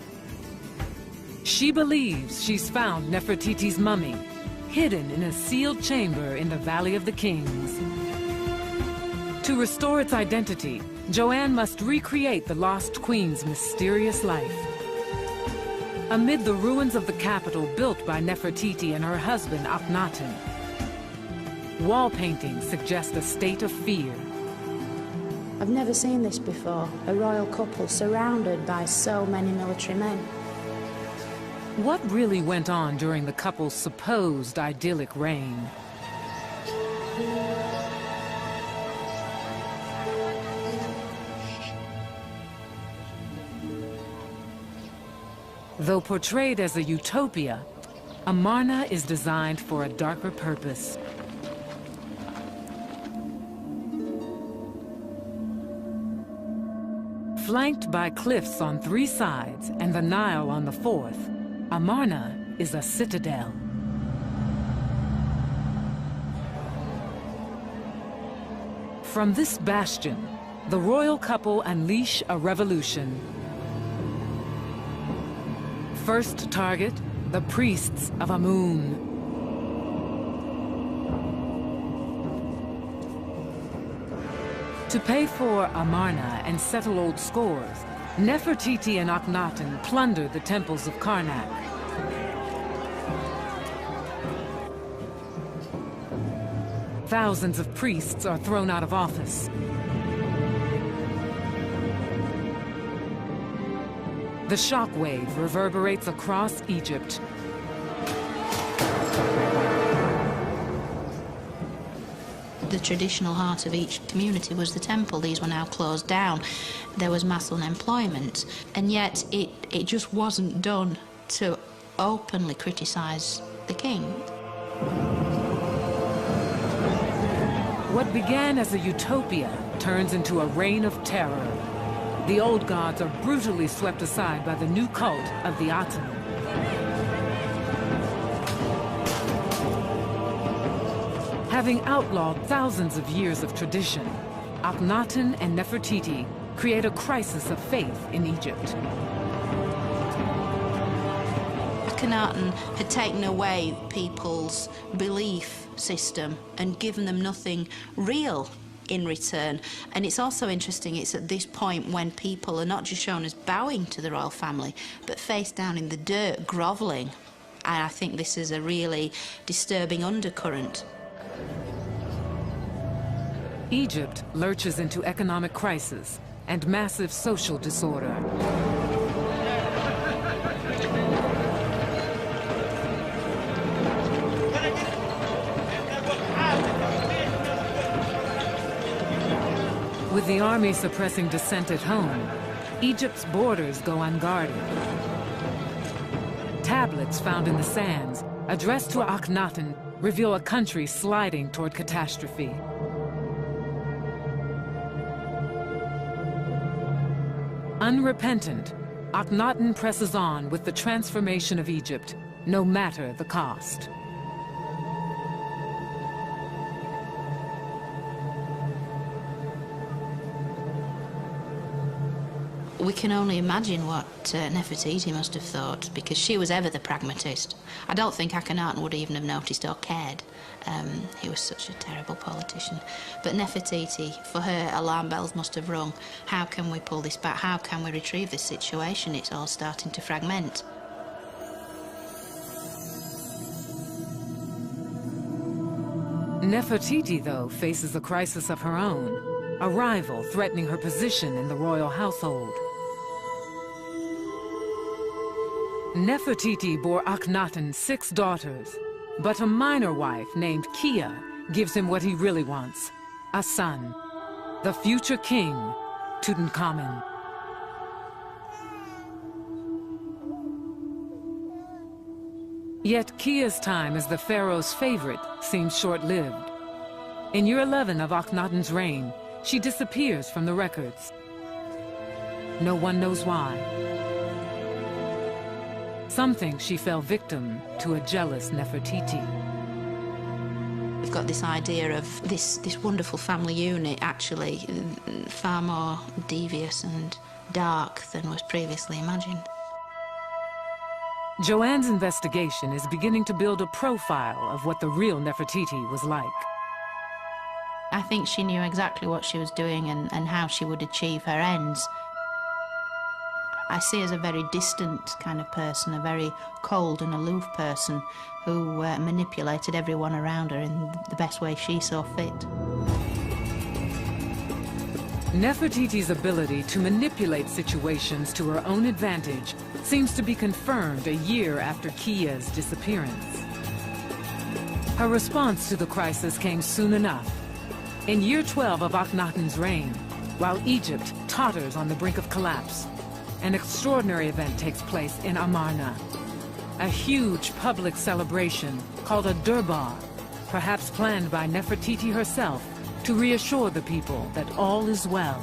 She believes she's found Nefertiti's mummy, hidden in a sealed chamber in the Valley of the Kings. To restore its identity, Joanne must recreate the lost queen's mysterious life. Amid the ruins of the capital built by Nefertiti and her husband Akhenaten, wall paintings suggest a state of fear. I've never seen this before, a royal couple surrounded by so many military men. What really went on during the couple's supposed idyllic reign? Though portrayed as a utopia, Amarna is designed for a darker purpose. Flanked by cliffs on 3 sides and the Nile on the 4th, Amarna is a citadel. From this bastion, the royal couple unleash a revolution. First target, the priests of Amun. To pay for Amarna and settle old scores, Nefertiti and Akhenaten plundered the temples of Karnak. Thousands of priests are thrown out of office. The shockwave reverberates across Egypt. The traditional heart of each community was the temple. These were now closed down. There was mass unemployment, and yet it just wasn't done to openly criticise the king. What began as a utopia turns into a reign of terror. The old gods are brutally swept aside by the new cult of the Aten. Having outlawed thousands of years of tradition, Akhenaten and Nefertiti create a crisis of faith in Egypt. Akhenaten had taken away people's belief system and given them nothing real in return. And it's also interesting, it's at this point when people are not just shown as bowing to the royal family, but face down in the dirt, grovelling. And I think this is a really disturbing undercurrent. Egypt lurches into economic crisis and massive social disorder. With the army suppressing dissent at home, Egypt's borders go unguarded. Tablets found in the sands, addressed to Akhenaten, reveal a country sliding toward catastrophe. Unrepentant, Akhenaten presses on with the transformation of Egypt, no matter the cost. We can only imagine what Nefertiti must have thought, because she was ever the pragmatist. I don't think Akhenaten would even have noticed or cared. He was such a terrible politician. But Nefertiti, for her, alarm bells must have rung. How can we pull this back? How can we retrieve this situation? It's all starting to fragment. Nefertiti, though, faces a crisis of her own, a rival threatening her position in the royal household. Nefertiti bore Akhenaten 6 daughters, but a minor wife named Kia gives him what he really wants, a son, the future king, Tutankhamun. Yet Kia's time as the pharaoh's favorite seems short-lived. In year 11 of Akhenaten's reign, she disappears from the records. No one knows why. Some think she fell victim to a jealous Nefertiti. We've got this idea of this wonderful family unit actually far more devious and dark than was previously imagined. Joanne's investigation is beginning to build a profile of what the real Nefertiti was like. I think she knew exactly what she was doing and how she would achieve her ends. I see her as a very distant kind of person, a very cold and aloof person who manipulated everyone around her in the best way she saw fit. Nefertiti's ability to manipulate situations to her own advantage seems to be confirmed a year after Kia's disappearance. Her response to the crisis came soon enough. In year 12 of Akhenaten's reign, while Egypt totters on the brink of collapse, an extraordinary event takes place in Amarna. A huge public celebration called a Durbar, perhaps planned by Nefertiti herself to reassure the people that all is well.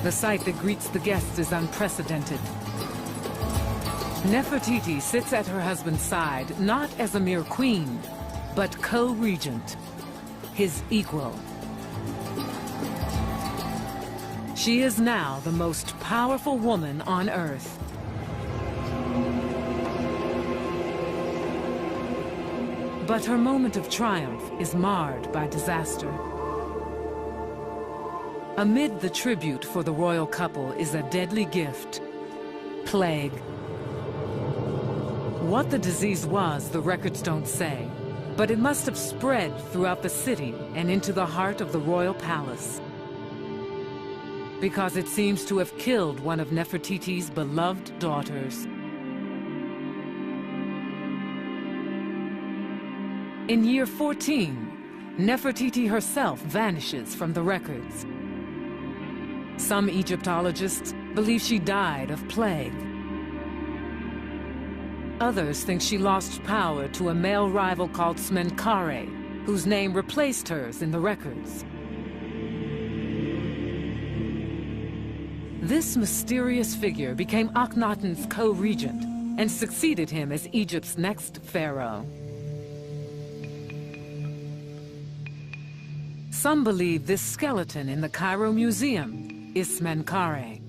The sight that greets the guests is unprecedented. Nefertiti sits at her husband's side, not as a mere queen, but co-regent, his equal. She is now the most powerful woman on Earth. But her moment of triumph is marred by disaster. Amid the tribute for the royal couple is a deadly gift: plague. What the disease was, the records don't say, but it must have spread throughout the city and into the heart of the royal palace, because it seems to have killed one of Nefertiti's beloved daughters. In year 14, Nefertiti herself vanishes from the records. Some Egyptologists believe she died of plague. Others think she lost power to a male rival called Smenkhare, whose name replaced hers in the records. This mysterious figure became Akhenaten's co-regent and succeeded him as Egypt's next pharaoh. Some believe this skeleton in the Cairo Museum is Smenkhare.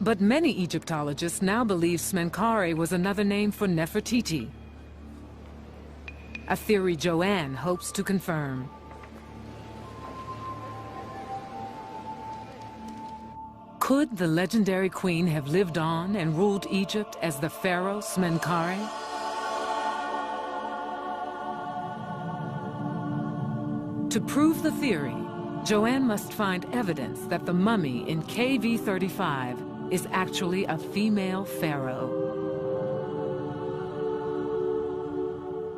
But many Egyptologists now believe Smenkhare was another name for Nefertiti, a theory Joanne hopes to confirm. Could the legendary queen have lived on and ruled Egypt as the pharaoh Smenkhare? To prove the theory, Joanne must find evidence that the mummy in KV-35 is actually a female pharaoh.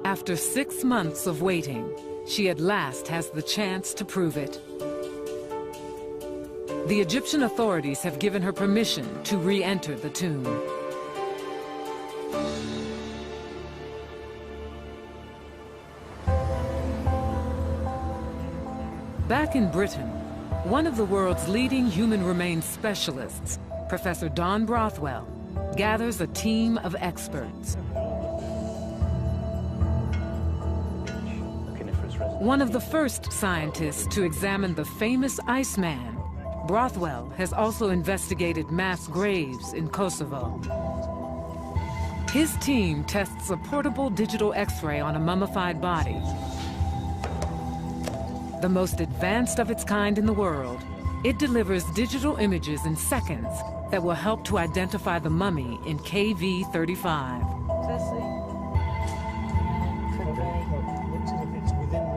After 6 months of waiting, she at last has the chance to prove it. The Egyptian authorities have given her permission to re-enter the tomb. Back in Britain, one of the world's leading human remains specialists, Professor Don Brothwell, gathers a team of experts. One of the first scientists to examine the famous Iceman, Brothwell has also investigated mass graves in Kosovo. His team tests a portable digital X-ray on a mummified body. The most advanced of its kind in the world, it delivers digital images in seconds that will help to identify the mummy in KV-35.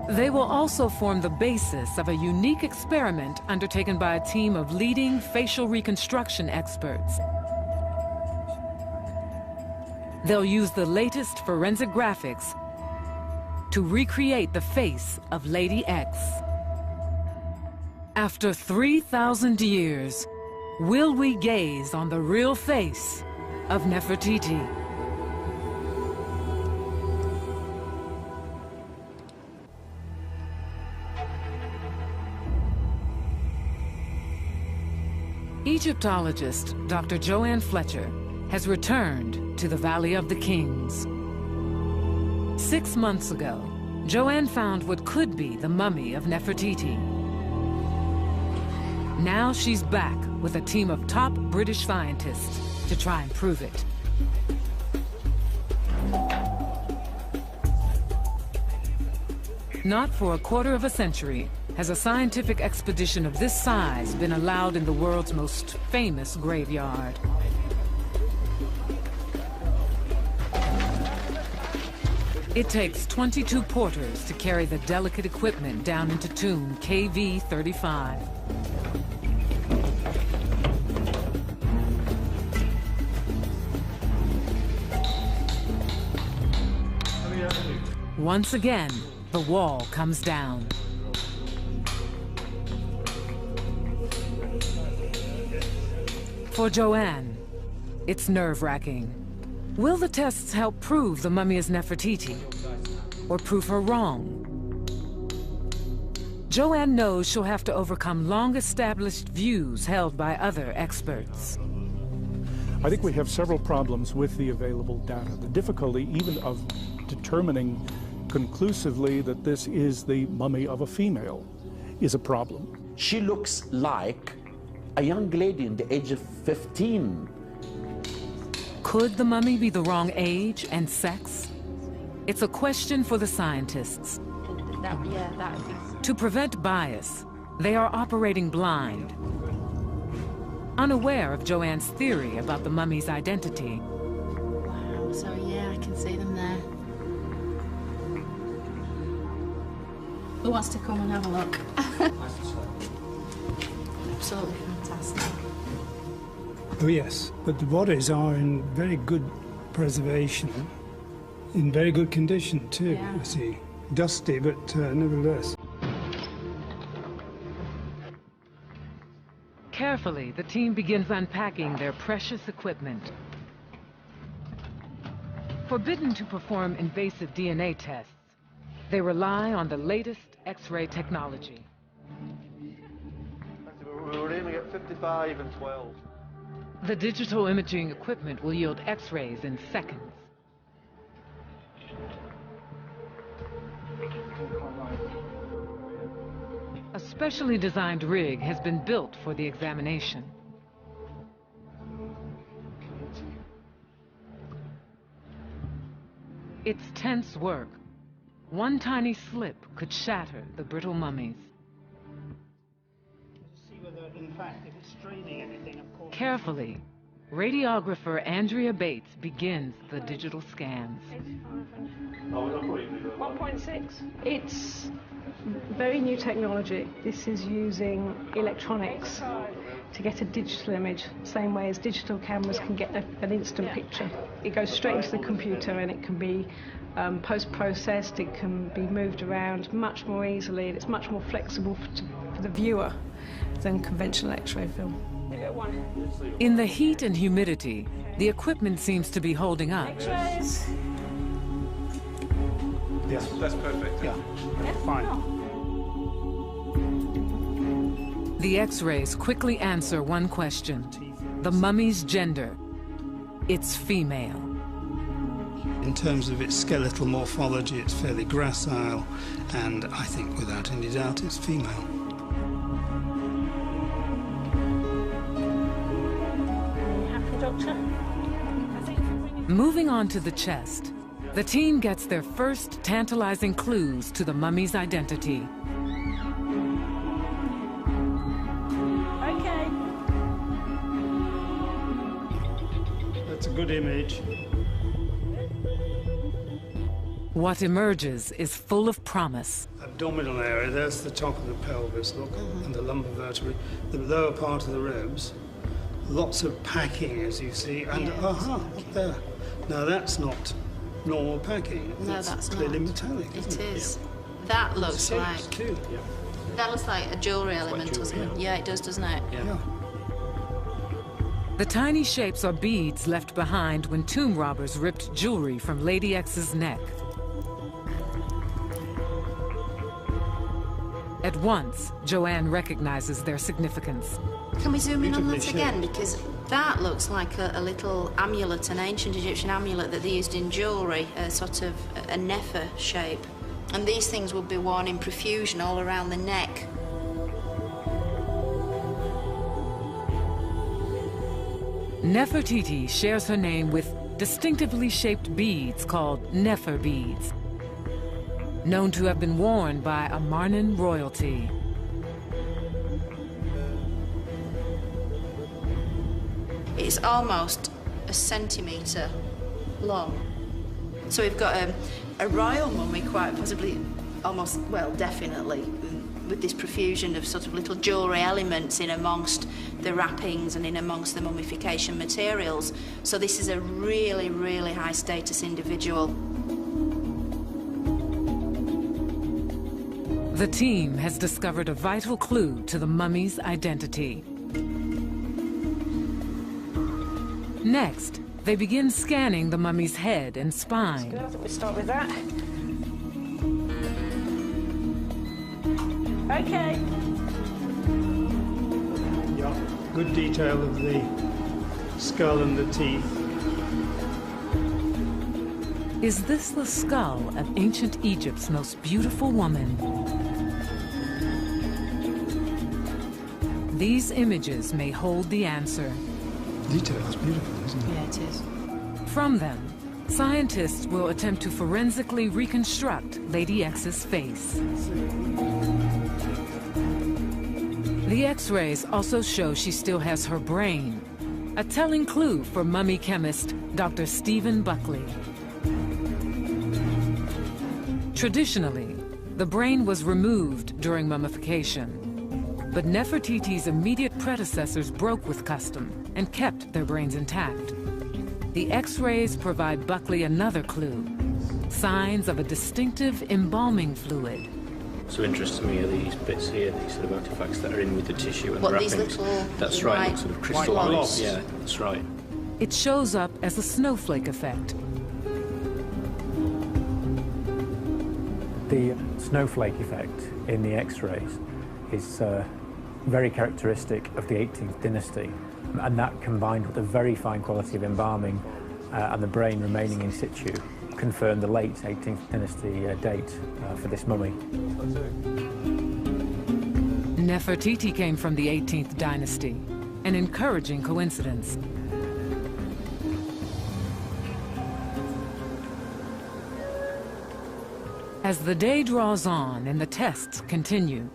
They will also form the basis of a unique experiment undertaken by a team of leading facial reconstruction experts. They'll use the latest forensic graphics to recreate the face of Lady X. After 3,000 years, will we gaze on the real face of Nefertiti? Egyptologist Dr. Joanne Fletcher has returned to the Valley of the Kings. 6 months ago, Joanne found what could be the mummy of Nefertiti. Now she's back with a team of top British scientists to try and prove it. Not for a quarter of a century has a scientific expedition of this size been allowed in the world's most famous graveyard. It takes 22 porters to carry the delicate equipment down into tomb KV-35. Once again, the wall comes down. For Joanne, it's nerve-wracking. Will the tests help prove the mummy is Nefertiti, or prove her wrong? Joanne knows she'll have to overcome long-established views held by other experts. I think we have several problems with the available data. The difficulty even of determining conclusively that this is the mummy of a female is a problem. She looks like a young lady in the age of 15. Could the mummy be the wrong age and sex? It's a question for the scientists. To prevent bias, they are operating blind, unaware of Joanne's theory about the mummy's identity. Wow, so yeah, I can see them there. Who wants to come and have a look? Absolutely fantastic. Oh yes, but the bodies are in very good preservation, in very good condition too, Yeah. I see. Dusty, but nevertheless. Carefully, the team begins unpacking their precious equipment. Forbidden to perform invasive DNA tests, they rely on the latest X-ray technology. We're aiming at 55 and 12. The digital imaging equipment will yield X-rays in seconds. A specially designed rig has been built for the examination. It's tense work. One tiny slip could shatter the brittle mummies. See whether, in fact, if it's straining anything, of course. Carefully, radiographer Andrea Bates begins the digital scans. 1.6. It's very new technology. This is using electronics to get a digital image, same way as digital cameras can get an instant picture. It goes straight into the computer and it can be post-processed, it can be moved around much more easily, and it's much more flexible for the viewer than conventional X-ray film. In the heat and humidity, the equipment seems to be holding up. X-rays. Yes, That's perfect. yeah, fine. The X-rays quickly answer one question: the mummy's gender. It's female. In terms of its skeletal morphology, it's fairly gracile, and I think without any doubt it's female. Doctor? Moving on to the chest, the team gets their first tantalizing clues to the mummy's identity. Okay. That's a good image. What emerges is full of promise. Abdominal area, there's the top of the pelvis, look, and the lumbar vertebrae, the lower part of the ribs. Lots of packing, as you see, and up there. Now that's not normal packing. No, that's clearly not. Metallic, isn't It is. That looks like. Too. That looks like a jewellery element, doesn't it? Yeah, it does, doesn't it? Yeah. The tiny shapes are beads left behind when tomb robbers ripped jewelry from Lady X's neck. At once, Joanne recognizes their significance. Can we zoom in on that again? Because that looks like a little amulet, an ancient Egyptian amulet that they used in jewellery, a sort of a Nefer shape. And these things would be worn in profusion all around the neck. Nefertiti shares her name with distinctively shaped beads called Nefer beads, known to have been worn by Amarnan royalty. It's almost a centimetre long. So we've got a royal mummy, quite possibly, almost, well, definitely, with this profusion of sort of little jewellery elements in amongst the wrappings and in amongst the mummification materials. So this is a really, really high status individual. The team has discovered a vital clue to the mummy's identity. Next, they begin scanning the mummy's head and spine. I think we start with that. Okay. Yeah, good detail of the skull and the teeth. Is this the skull of ancient Egypt's most beautiful woman? These images may hold the answer. Detail is beautiful, isn't it? Yeah, it is. From them, scientists will attempt to forensically reconstruct Lady X's face. The X-rays also show she still has her brain, a telling clue for mummy chemist Dr. Stephen Buckley. Traditionally, the brain was removed during mummification, but Nefertiti's immediate predecessors broke with custom and kept their brains intact. The X-rays provide Buckley another clue, signs of a distinctive embalming fluid. So interesting to me are these bits here, these sort of artifacts that are in with the tissue and What, the these wrappings. little That's right, white sort of blobs? crystallized. Yeah, that's right. It shows up as a snowflake effect. The snowflake effect in the X-rays is very characteristic of the 18th dynasty, and that combined with the very fine quality of embalming and the brain remaining in situ confirmed the late 18th dynasty date for this mummy. Nefertiti came from the 18th dynasty, an encouraging coincidence. As the day draws on and the tests continue,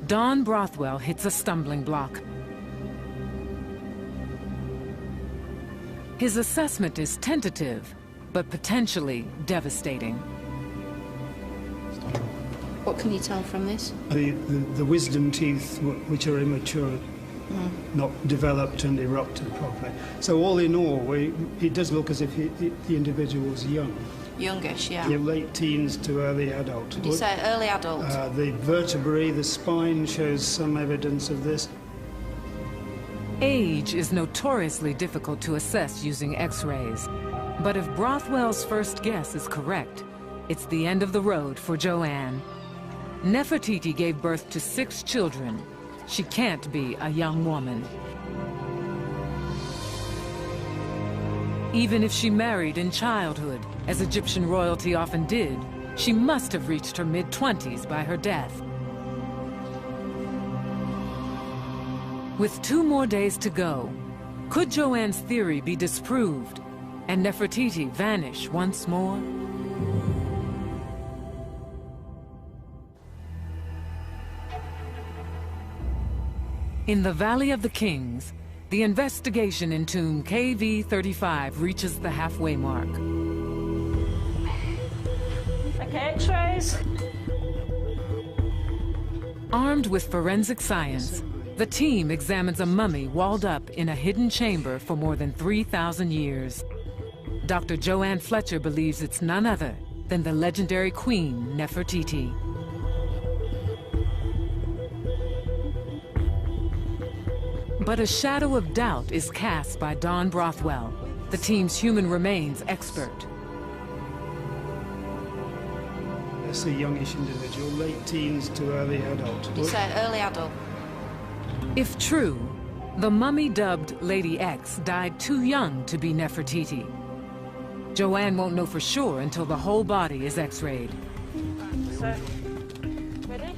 Don Brothwell hits a stumbling block. His assessment is tentative, but potentially devastating. What can you tell from this? The wisdom teeth, which are immature, not developed and erupted properly. So all in all, it does look as if the individual was young. Youngish, yeah. Late teens to early adult. Would you say early adult? The vertebrae, the spine shows some evidence of this. Age is notoriously difficult to assess using X-rays. But if Brothwell's first guess is correct, it's the end of the road for Joanne. Nefertiti gave birth to 6 children. She can't be a young woman. Even if she married in childhood, as Egyptian royalty often did, she must have reached her mid-20s by her death. With 2 more days to go, could Joanne's theory be disproved and Nefertiti vanish once more? In the Valley of the Kings, the investigation in tomb KV35 reaches the halfway mark. Okay, X-rays. Armed with forensic science, the team examines a mummy walled up in a hidden chamber for more than 3,000 years. Dr. Joanne Fletcher believes it's none other than the legendary Queen Nefertiti. But a shadow of doubt is cast by Don Brothwell, the team's human remains expert. That's a youngish individual, late teens to early adult. You say early adult? If true, the mummy dubbed Lady X died too young to be Nefertiti. Joanne won't know for sure until the whole body is X-rayed. So, ready?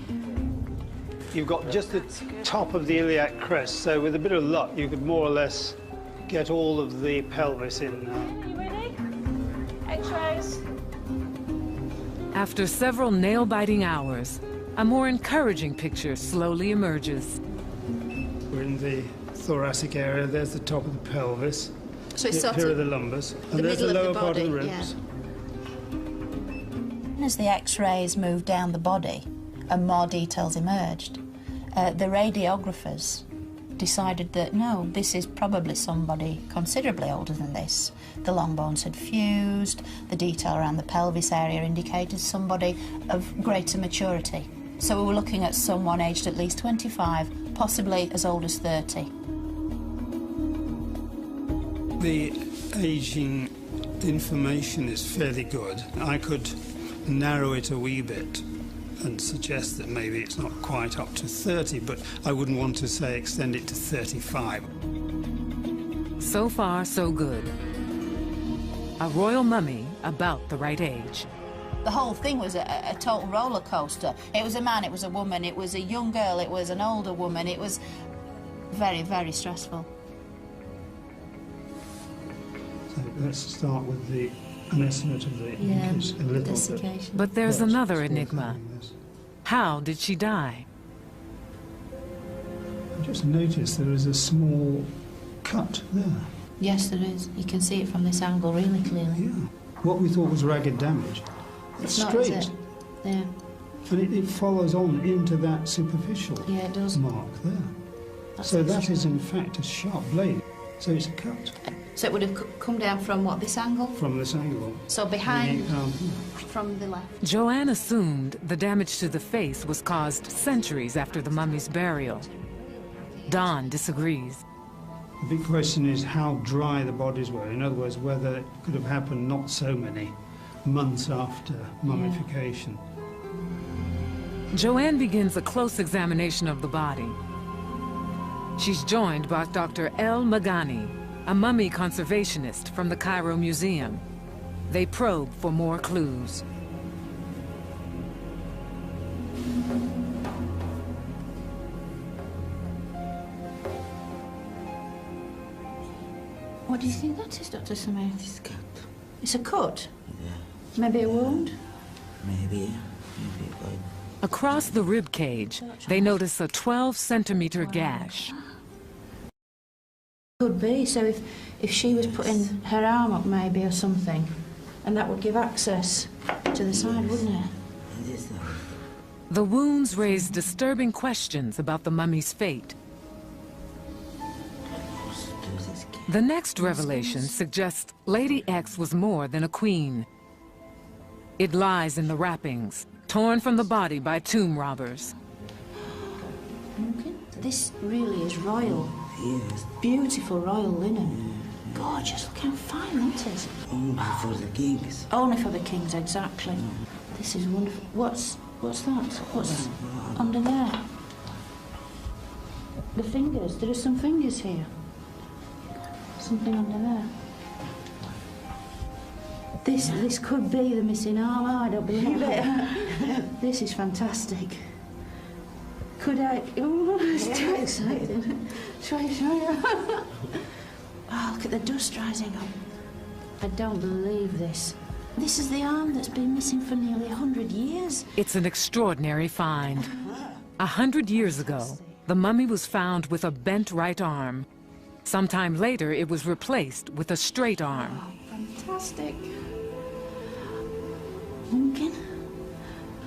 You've got just the top of the iliac crest, so with a bit of luck, you could more or less get all of the pelvis in now. You ready? X-rays. After several nail-biting hours, a more encouraging picture slowly emerges. We're in the thoracic area. There's the top of the pelvis. So it's sort Here are of the lumbus. the And there's the middle lower of the part of the body, ribs. As the X-rays moved down the body and more details emerged, the radiographers decided that no, this is probably somebody considerably older than this. The long bones had fused, the detail around the pelvis area indicated somebody of greater maturity. So we were looking at someone aged at least 25, possibly as old as 30. The aging information is fairly good. I could narrow it a wee bit and suggest that maybe it's not quite up to 30, but I wouldn't want to say extend it to 35. So far, so good. A royal mummy about the right age. The whole thing was a total roller coaster. It was a man, it was a woman, it was a young girl, it was an older woman. It was very, very stressful. So let's start with an estimate of the ink, a little bit. But there's another enigma. How did she die? I just noticed there is a small cut there. Yes, there is. You can see it from this angle really clearly. Yeah. What we thought was ragged damage. It's not, straight. is it? Yeah. And it follows on into that superficial Yeah, it does. mark there. That's So that extra. is in fact a sharp blade. So it's a cut So it would have come down from what, this angle? from this angle. So behind, Bringing it down. from the left. Joanne assumed the damage to the face was caused centuries after the mummy's burial. Don disagrees. The big question is how dry the bodies were. In other words, whether it could have happened not so many months after mummification. Joanne begins a close examination of the body. She's joined by Dr. El Magani, a mummy conservationist from the Cairo Museum. They probe for more clues. What do you think that is, Dr. Samir? It's a cut. It's a cut? Yeah. Maybe a wound? Maybe. Across the rib cage, they notice a 12-centimeter gash. Could be. So if she was putting her arm up maybe or something, and that would give access to the side, wouldn't it? The wounds raise disturbing questions about the mummy's fate. The next revelation suggests Lady X was more than a queen. It lies in the wrappings, torn from the body by tomb robbers. This really is royal. Yes. Beautiful royal linen. Gorgeous, look how fine that is. Only for the kings. Only for the kings, exactly. This is wonderful. What's that? What's under there? The fingers. There are some fingers here. Something under there. This could be the missing arm. Oh, I don't believe it. This is fantastic. Could I? Oh, it's too exciting. Show you. Oh, look at the dust rising up. I don't believe this. This is the arm that's been missing for nearly 100 years. It's an extraordinary find. 100 years ago, the mummy was found with a bent right arm. Sometime later, it was replaced with a straight arm. Oh, fantastic. Mumkin.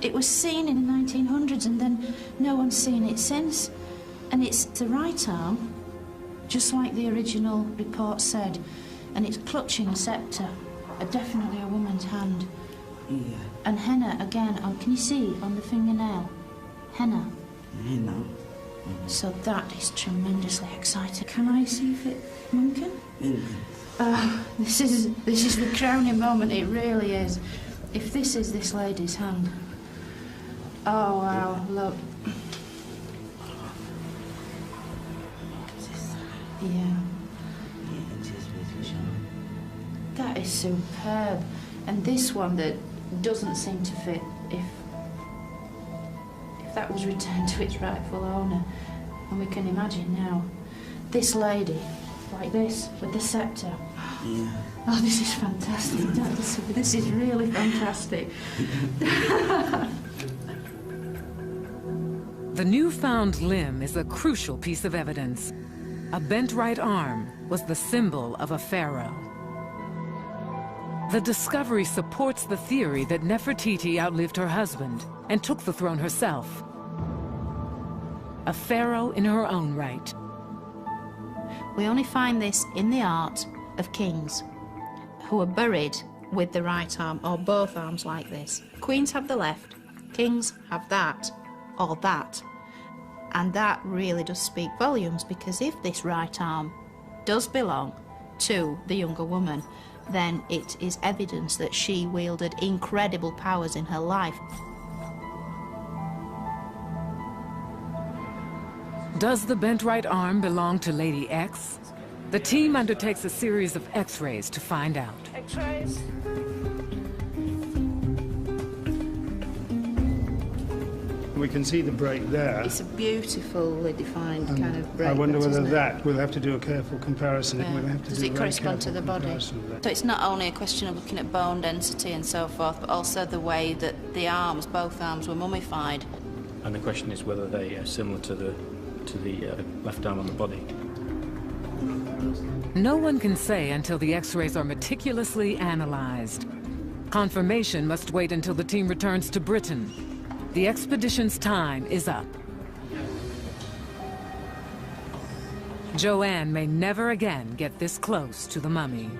It was seen in the 1900s and then no one's seen it since. And it's the right arm, just like the original report said. And it's clutching a scepter, definitely a woman's hand. Yeah. And henna again, can you see on the fingernail? Henna. Henna. So that is tremendously exciting. Can I see if it, Mumkin? This is the crowning moment, it really is. If this is this lady's hand. Oh wow, look. Yeah. That is superb. And this one that doesn't seem to fit, if that was returned to its rightful owner, and we can imagine now, this lady, like this, with the scepter. Yeah. Oh, this is fantastic. This is really fantastic. The newfound limb is a crucial piece of evidence. A bent right arm was the symbol of a pharaoh. The discovery supports the theory that Nefertiti outlived her husband and took the throne herself. A pharaoh in her own right. We only find this in the art of kings who are buried with the right arm or both arms like this. Queens have the left, kings have that or that. And that really does speak volumes, because if this right arm does belong to the younger woman, then it is evidence that she wielded incredible powers in her life. Does the bent right arm belong to Lady X? The team undertakes a series of X-rays to find out. X-rays. We can see the break there. It's a beautifully defined kind of break. I wonder whether that, we'll have to do a careful comparison. Yeah. We'll have to Does do it correspond to the body? So it's not only a question of looking at bone density and so forth, but also the way that the arms, both arms, were mummified. And the question is whether they are similar to the left arm on the body. No one can say until the X-rays are meticulously analyzed. Confirmation must wait until the team returns to Britain. The expedition's time is up. Joanne may never again get this close to the mummy.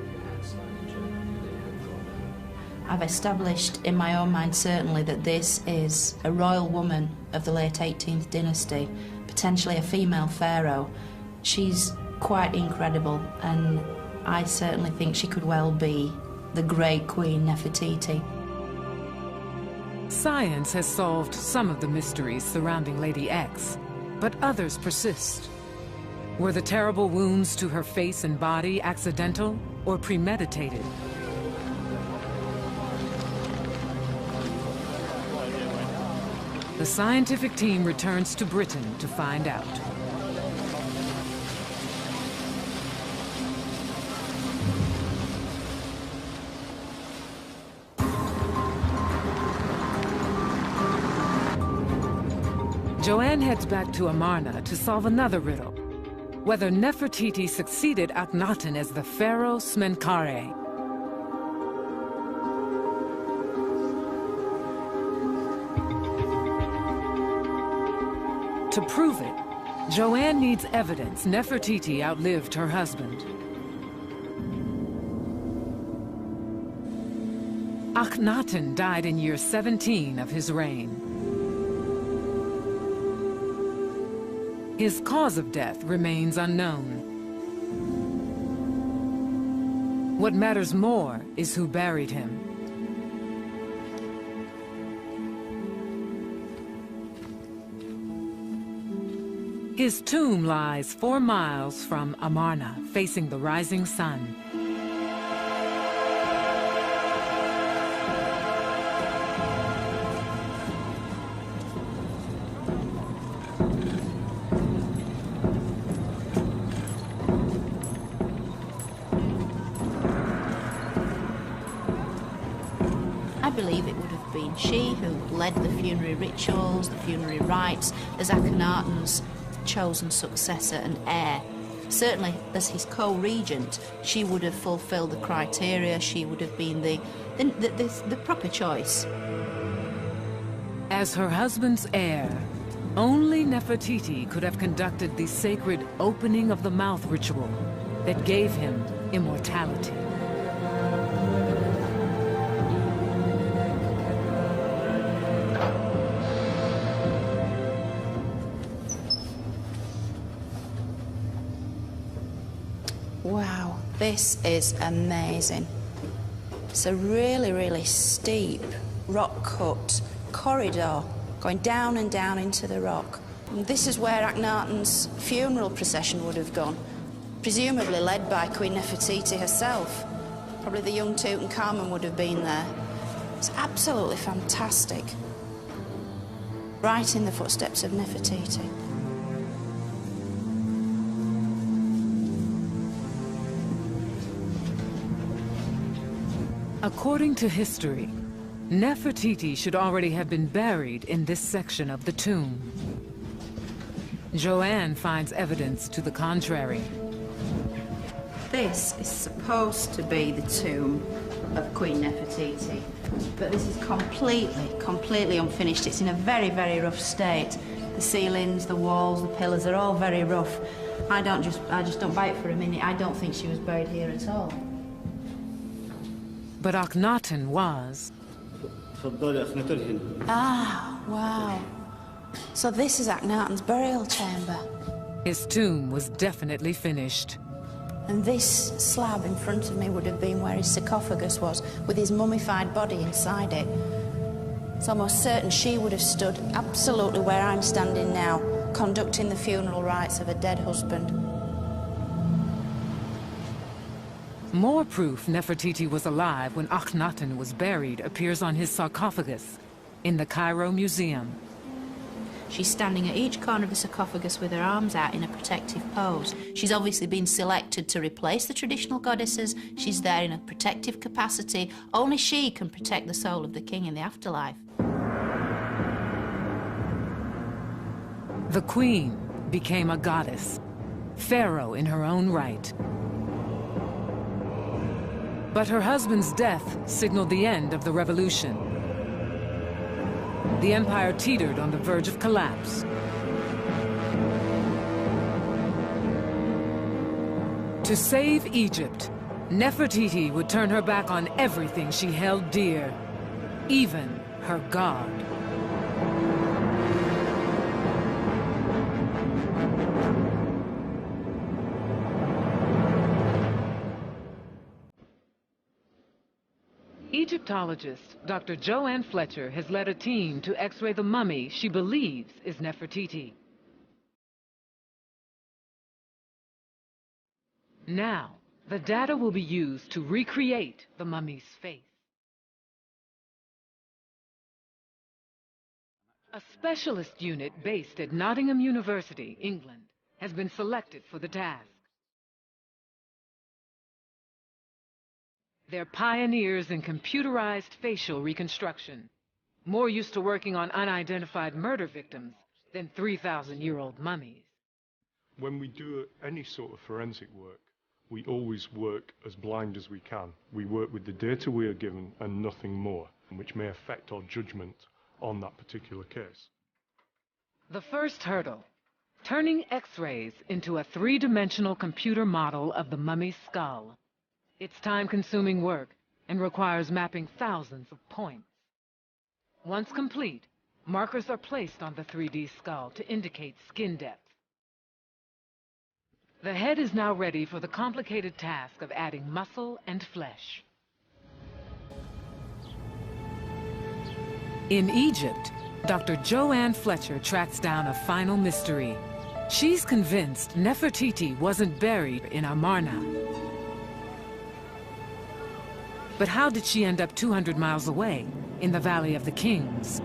I've established in my own mind certainly that this is a royal woman of the late 18th dynasty, potentially a female pharaoh. She's quite incredible, and I certainly think she could well be the great Queen Nefertiti. Science has solved some of the mysteries surrounding Lady X, but others persist. Were the terrible wounds to her face and body accidental or premeditated? The scientific team returns to Britain to find out. Joanne heads back to Amarna to solve another riddle. Whether Nefertiti succeeded Akhenaten as the pharaoh Smenkhare. To prove it, Joanne needs evidence Nefertiti outlived her husband. Akhenaten died in year 17 of his reign. His cause of death remains unknown. What matters more is who buried him. His tomb lies 4 miles from Amarna, facing the rising sun. I believe it would have been she who led the funerary rituals, the funerary rites, as Akhenaten's chosen successor and heir. Certainly, as his co-regent, she would have fulfilled the criteria. She would have been the proper choice. As her husband's heir, only Nefertiti could have conducted the sacred opening of the mouth ritual that gave him immortality. Wow, this is amazing. It's a really, really steep rock-cut corridor going down and down into the rock. And this is where Akhenaten's funeral procession would have gone, presumably led by Queen Nefertiti herself. Probably the young Tutankhamun would have been there. It's absolutely fantastic. Right in the footsteps of Nefertiti. According to history, Nefertiti should already have been buried in this section of the tomb. Joanne finds evidence to the contrary. This is supposed to be the tomb of Queen Nefertiti, but this is completely unfinished. It's in a very, very rough state. The ceilings, the walls, the pillars are all very rough. I just don't buy it for a minute. I don't think she was buried here at all. But Akhenaten was. Ah, wow. So this is Akhenaten's burial chamber. His tomb was definitely finished. And this slab in front of me would have been where his sarcophagus was, with his mummified body inside it. It's almost certain she would have stood absolutely where I'm standing now, conducting the funeral rites of a dead husband. More proof Nefertiti was alive when Akhenaten was buried appears on his sarcophagus in the Cairo Museum. She's standing at each corner of the sarcophagus with her arms out in a protective pose. She's obviously been selected to replace the traditional goddesses. She's there in a protective capacity. Only she can protect the soul of the king in the afterlife. The queen became a goddess, pharaoh in her own right. But her husband's death signaled the end of the revolution. The empire teetered on the verge of collapse. To save Egypt, Nefertiti would turn her back on everything she held dear, even her God. Egyptologist Dr. Joanne Fletcher has led a team to x-ray the mummy she believes is Nefertiti. Now, the data will be used to recreate the mummy's face. A specialist unit based at Nottingham University, England, has been selected for the task. They're pioneers in computerized facial reconstruction, more used to working on unidentified murder victims than 3,000-year-old mummies. When we do any sort of forensic work, we always work as blind as we can. We work with the data we are given and nothing more, which may affect our judgment on that particular case. The first hurdle, turning X-rays into a three-dimensional computer model of the mummy's skull. It's time-consuming work, and requires mapping thousands of points. Once complete, markers are placed on the 3D skull to indicate skin depth. The head is now ready for the complicated task of adding muscle and flesh. In Egypt, Dr. Joanne Fletcher tracks down a final mystery. She's convinced Nefertiti wasn't buried in Amarna. But how did she end up 200 miles away, in the Valley of the Kings?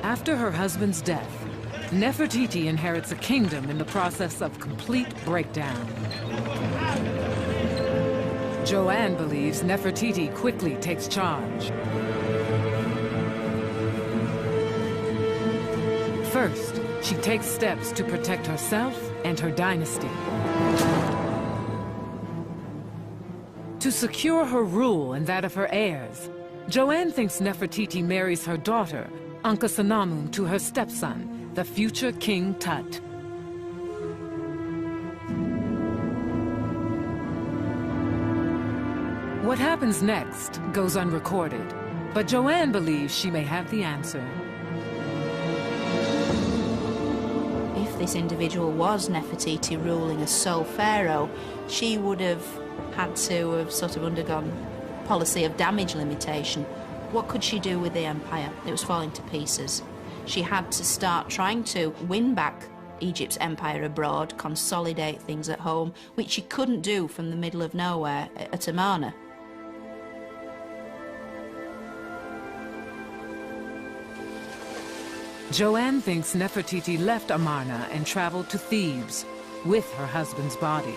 After her husband's death, Nefertiti inherits a kingdom in the process of complete breakdown. Joanne believes Nefertiti quickly takes charge. First, she takes steps to protect herself and her dynasty. To secure her rule and that of her heirs, Joanne thinks Nefertiti marries her daughter, Ankhesenamun, to her stepson, the future King Tut. What happens next goes unrecorded, but Joanne believes she may have the answer. If this individual was Nefertiti ruling as sole pharaoh, she would have had to have sort of undergone a policy of damage limitation. What could she do with the empire? It was falling to pieces. She had to start trying to win back Egypt's empire abroad, consolidate things at home, which she couldn't do from the middle of nowhere at Amarna. Joanne thinks Nefertiti left Amarna and traveled to Thebes with her husband's body.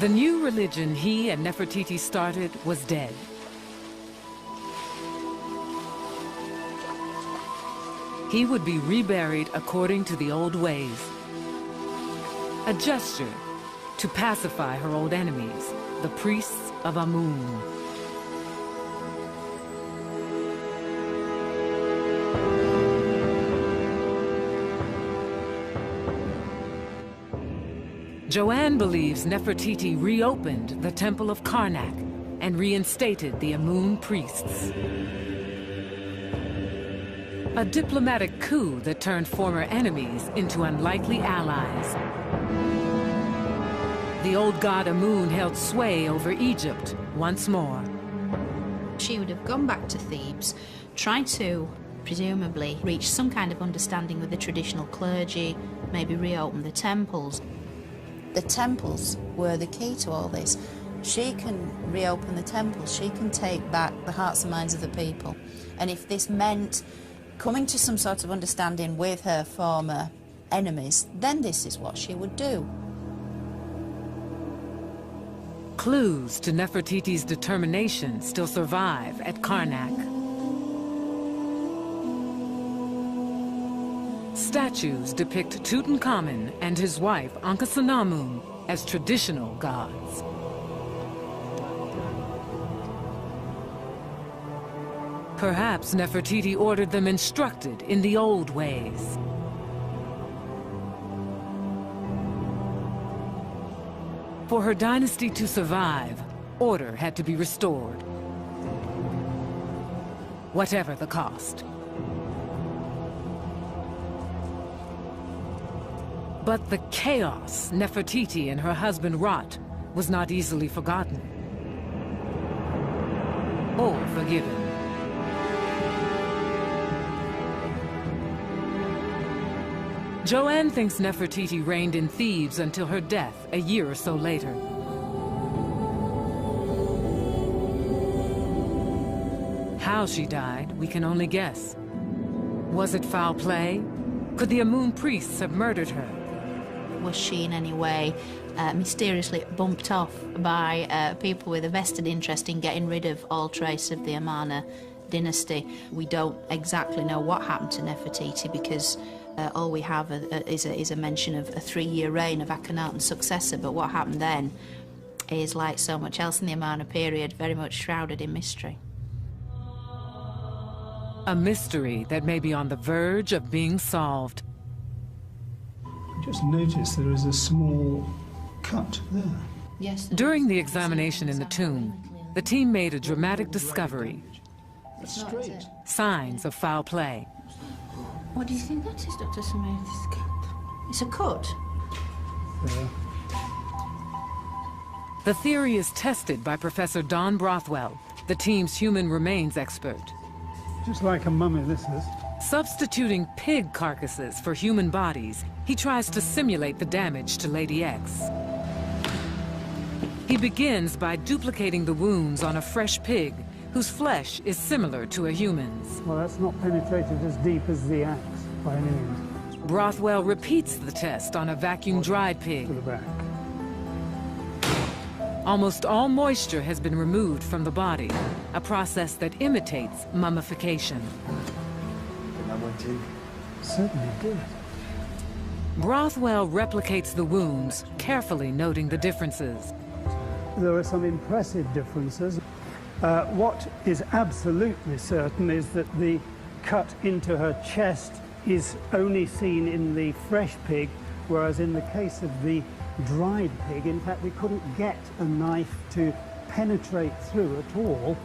The new religion he and Nefertiti started was dead. He would be reburied according to the old ways. A gesture to pacify her old enemies, the priests of Amun. Joanne believes Nefertiti reopened the Temple of Karnak and reinstated the Amun priests. A diplomatic coup that turned former enemies into unlikely allies. The old god Amun held sway over Egypt once more. She would have gone back to Thebes, tried to, presumably, reach some kind of understanding with the traditional clergy, maybe reopen the temples. The temples were the key to all this. She can reopen the temples, she can take back the hearts and minds of the people. And if this meant coming to some sort of understanding with her former enemies, then this is what she would do. Clues to Nefertiti's determination still survive at Karnak. Statues depict Tutankhamun and his wife Ankhesenamun as traditional gods. Perhaps Nefertiti ordered them instructed in the old ways. For her dynasty to survive, order had to be restored, whatever the cost. But the chaos Nefertiti and her husband wrought was not easily forgotten or forgiven. Joanne thinks Nefertiti reigned in Thebes until her death a year or so later. How she died, we can only guess. Was it foul play? Could the Amun priests have murdered her? Was she in any way mysteriously bumped off by people with a vested interest in getting rid of all trace of the Amarna dynasty? We don't exactly know what happened to Nefertiti because all we have is a mention of a 3-year reign of Akhenaten's successor, but what happened then is, like so much else in the Amarna period, very much shrouded in mystery. A mystery that may be on the verge of being solved. Just notice there is a small cut there. Yes. During the examination in the tomb, the team made a dramatic discovery. That's straight. Signs of foul play. What do you think that is, Dr. Smith? It's a cut. The theory is tested by Professor Don Brothwell, the team's human remains expert. Just like a mummy, this is. Substituting pig carcasses for human bodies, he tries to simulate the damage to Lady X. He begins by duplicating the wounds on a fresh pig, whose flesh is similar to a human's. Well, that's not penetrated as deep as the axe, by any means. Brothwell repeats the test on a vacuum-dried pig. To the back. Almost all moisture has been removed from the body, a process that imitates mummification. Certainly did. Brothwell replicates the wounds, carefully noting the differences. There are some impressive differences. What is absolutely certain is that the cut into her chest is only seen in the fresh pig, whereas in the case of the dried pig, in fact, we couldn't get a knife to penetrate through at all.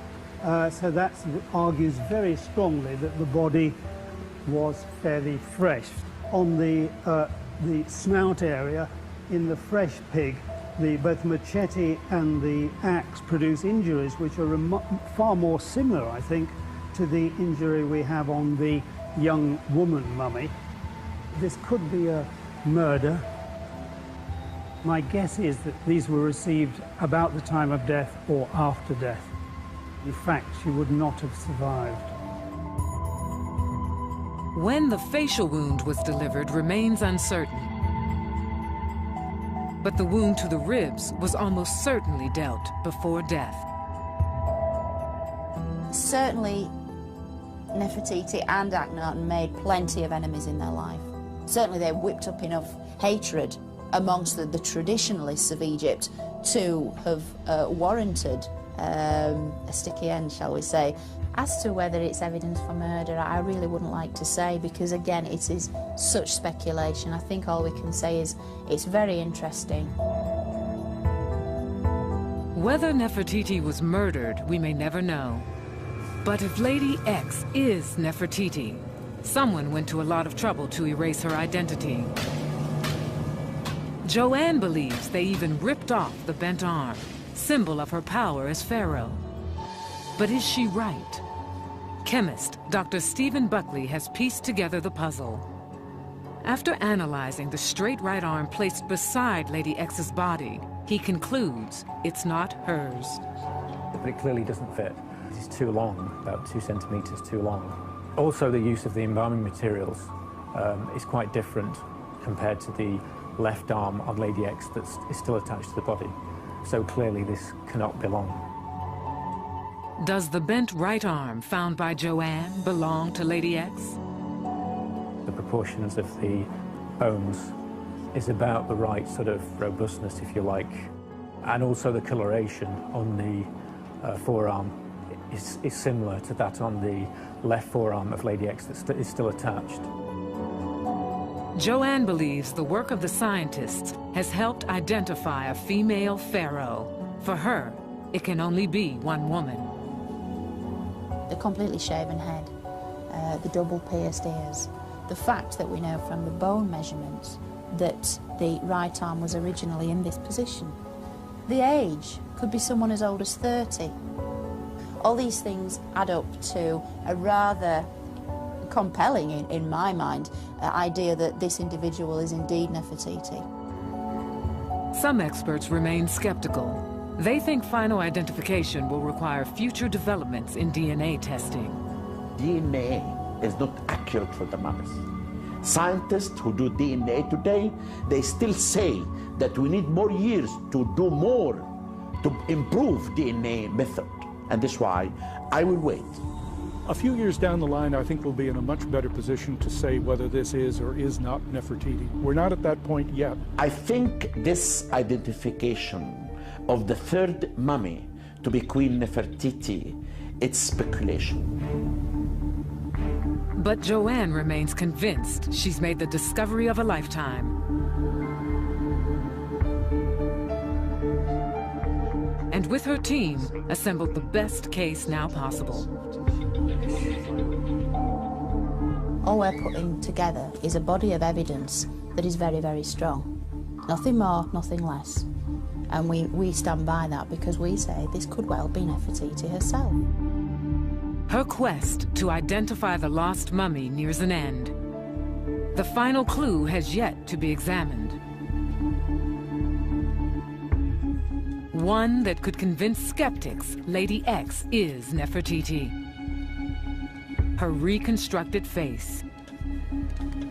So that argues very strongly that the body was fairly fresh. On the snout area, in the fresh pig, both machete and the axe produce injuries which are far more similar, I think, to the injury we have on the young woman mummy. This could be a murder. My guess is that these were received about the time of death or after death. In fact, she would not have survived. When the facial wound was delivered remains uncertain. But the wound to the ribs was almost certainly dealt before death. Certainly, Nefertiti and Akhenaten made plenty of enemies in their life. Certainly they whipped up enough hatred amongst the traditionalists of Egypt to have warranted a sticky end, shall we say. As to whether it's evidence for murder, I really wouldn't like to say, because again, it is such speculation. I think all we can say is it's very interesting. Whether Nefertiti was murdered, we may never know. But if Lady X is Nefertiti, someone went to a lot of trouble to erase her identity. Joanne believes they even ripped off the bent arm, symbol of her power as pharaoh. But is she right? Chemist Dr. Stephen Buckley has pieced together the puzzle. After analyzing the straight right arm placed beside Lady X's body, he concludes it's not hers. But it clearly doesn't fit. It's too long, about 2 centimeters too long. Also, the use of the embalming materials is quite different compared to the left arm on Lady X that is still attached to the body. So clearly this cannot belong. Does the bent right arm found by Joanne belong to Lady X? The proportions of the bones is about the right sort of robustness, if you like. And also the coloration on the forearm is similar to that on the left forearm of Lady X that is still attached. Joanne believes the work of the scientists has helped identify a female pharaoh. For her, it can only be one woman. The completely shaven head, the double pierced ears, the fact that we know from the bone measurements that the right arm was originally in this position. The age could be someone as old as 30. All these things add up to a rather compelling, in my mind, idea that this individual is indeed Nefertiti. Some experts remain skeptical. They think final identification will require future developments in DNA testing. DNA is not accurate for the mummies. Scientists who do DNA today, they still say that we need more years to do more to improve DNA method. And that's why I will wait. A few years down the line, I think we'll be in a much better position to say whether this is or is not Nefertiti. We're not at that point yet. I think this identification of the third mummy to be Queen Nefertiti, it's speculation. But Joanne remains convinced she's made the discovery of a lifetime. And with her team, assembled the best case now possible. All we're putting together is a body of evidence that is very, very strong. Nothing more, nothing less. And we stand by that because we say this could well be Nefertiti herself. Her quest to identify the lost mummy nears an end. The final clue has yet to be examined. One that could convince skeptics Lady X is Nefertiti. Her reconstructed face.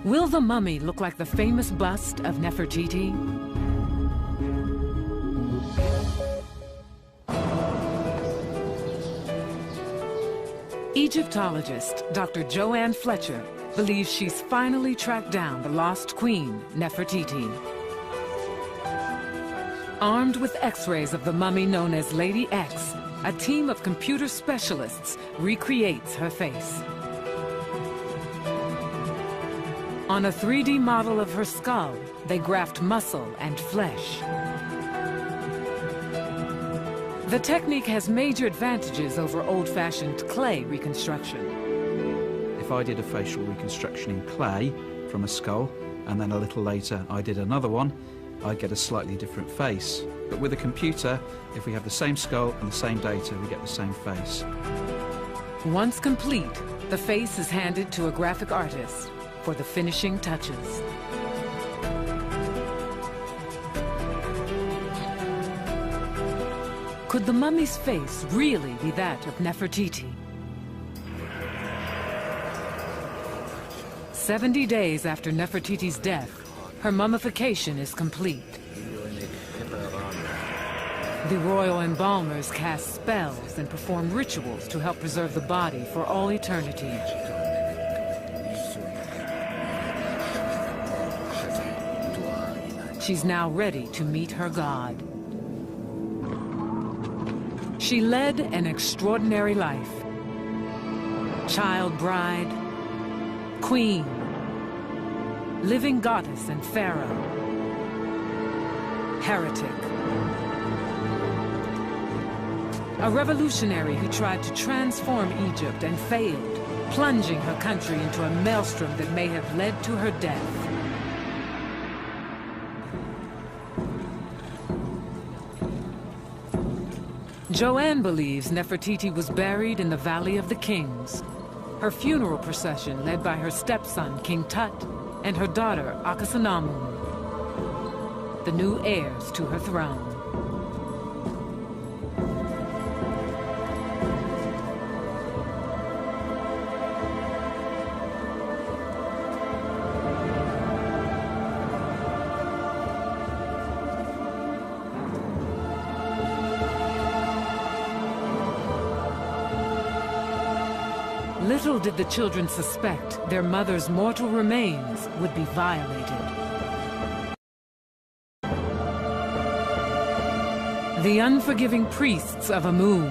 Will the mummy look like the famous bust of Nefertiti? Egyptologist Dr. Joanne Fletcher believes she's finally tracked down the lost queen, Nefertiti. Armed with X-rays of the mummy known as Lady X, a team of computer specialists recreates her face. On a 3D model of her skull, they graft muscle and flesh. The technique has major advantages over old-fashioned clay reconstruction. If I did a facial reconstruction in clay from a skull, and then a little later I did another one, I'd get a slightly different face. But with a computer, if we have the same skull and the same data, we get the same face. Once complete, the face is handed to a graphic artist for the finishing touches. Could the mummy's face really be that of Nefertiti? 70 days after Nefertiti's death, her mummification is complete. The royal embalmers cast spells and perform rituals to help preserve the body for all eternity. She's now ready to meet her God. She led an extraordinary life. Child bride, queen, living goddess and pharaoh, heretic. A revolutionary who tried to transform Egypt and failed, plunging her country into a maelstrom that may have led to her death. Joanne believes Nefertiti was buried in the Valley of the Kings. Her funeral procession led by her stepson, King Tut, and her daughter, Akhenaten, the new heirs to her throne. Little did the children suspect their mother's mortal remains would be violated. The unforgiving priests of Amun,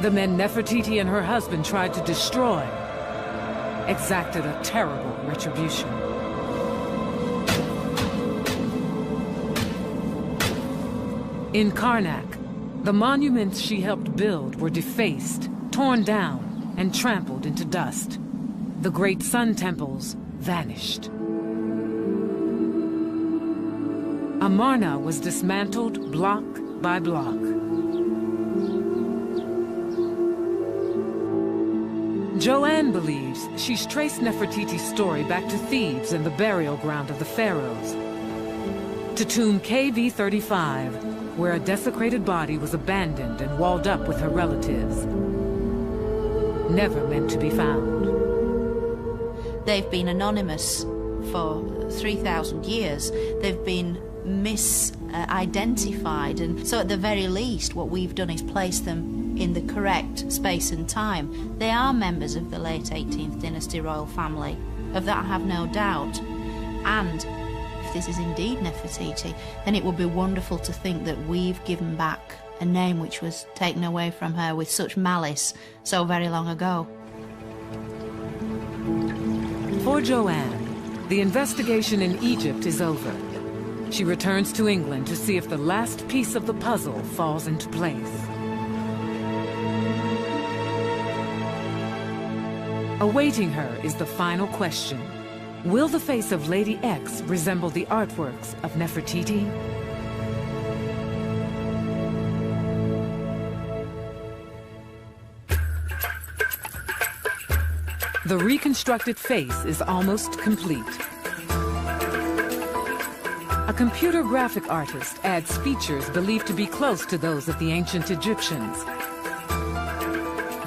the men Nefertiti and her husband tried to destroy, exacted a terrible retribution. In Karnak, the monuments she helped build were defaced, torn down, and trampled into dust. The great sun temples vanished. Amarna was dismantled block by block. Joanne believes she's traced Nefertiti's story back to Thebes and the burial ground of the pharaohs, to tomb KV-35, where a desecrated body was abandoned and walled up with her relatives, never meant to be found. They've been anonymous for 3,000 years. They've been misidentified, and so at the very least what we've done is place them in the correct space and time. They are members of the late 18th dynasty royal family. Of that I have no doubt. And if this is indeed Nefertiti, then it would be wonderful to think that we've given back a name which was taken away from her with such malice so very long ago. For Joanne, the investigation in Egypt is over. She returns to England to see if the last piece of the puzzle falls into place. Awaiting her is the final question. Will the face of Lady X resemble the artworks of Nefertiti? The reconstructed face is almost complete. A computer graphic artist adds features believed to be close to those of the ancient Egyptians.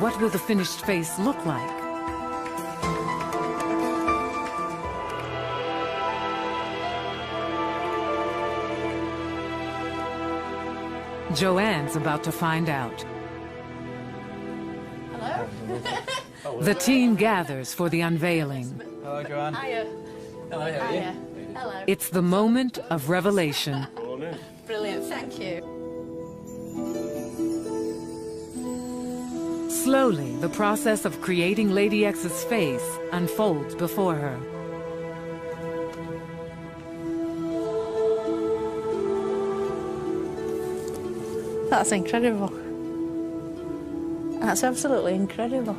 What will the finished face look like? Joanne's about to find out. Hello? The team gathers for the unveiling. Hello, Joanne. Hiya. Hello, how are you? Hiya. Hello. It's the moment of revelation. Brilliant, thank you. Slowly, the process of creating Lady X's face unfolds before her. That's incredible. That's absolutely incredible.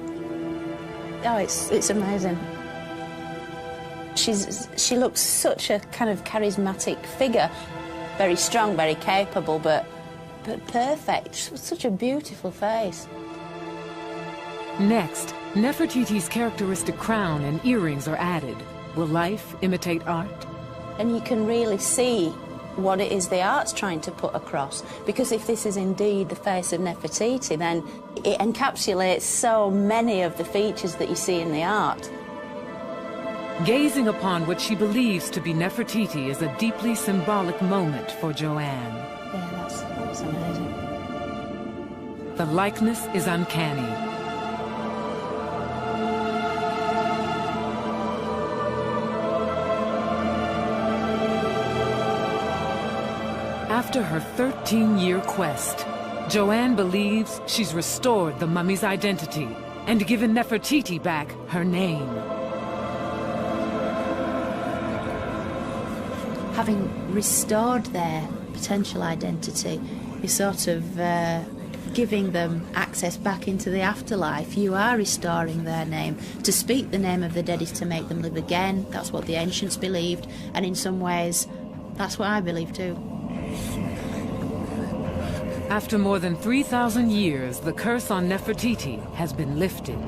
Oh, it's amazing. She looks such a kind of charismatic figure, very strong, very capable, but perfect. Such a beautiful face. Next, Nefertiti's characteristic crown and earrings are added. Will life imitate art? And you can really see what it is the art's trying to put across, because if this is indeed the face of Nefertiti, then it encapsulates so many of the features that you see in the art. Gazing upon what she believes to be Nefertiti is a deeply symbolic moment for Joanne. Yeah, that's amazing. The likeness is uncanny. After her 13-year quest, Joanne believes she's restored the mummy's identity and given Nefertiti back her name. Having restored their potential identity, you're sort of giving them access back into the afterlife. You are restoring their name. To speak the name of the dead is to make them live again. That's what the ancients believed, and in some ways, that's what I believe too. After more than 3,000 years, the curse on Nefertiti has been lifted.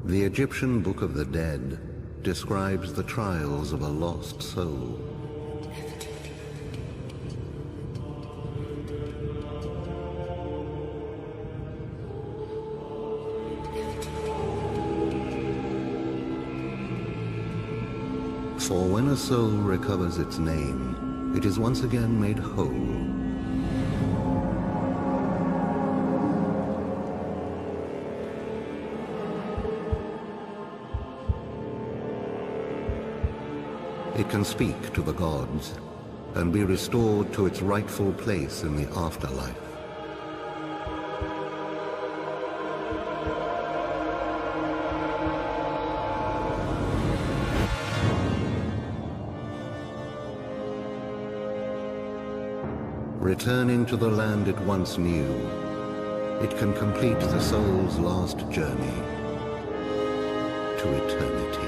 The Egyptian Book of the Dead describes the trials of a lost soul. For when a soul recovers its name, it is once again made whole. It can speak to the gods and be restored to its rightful place in the afterlife. Returning to the land it once knew, it can complete the soul's last journey to eternity.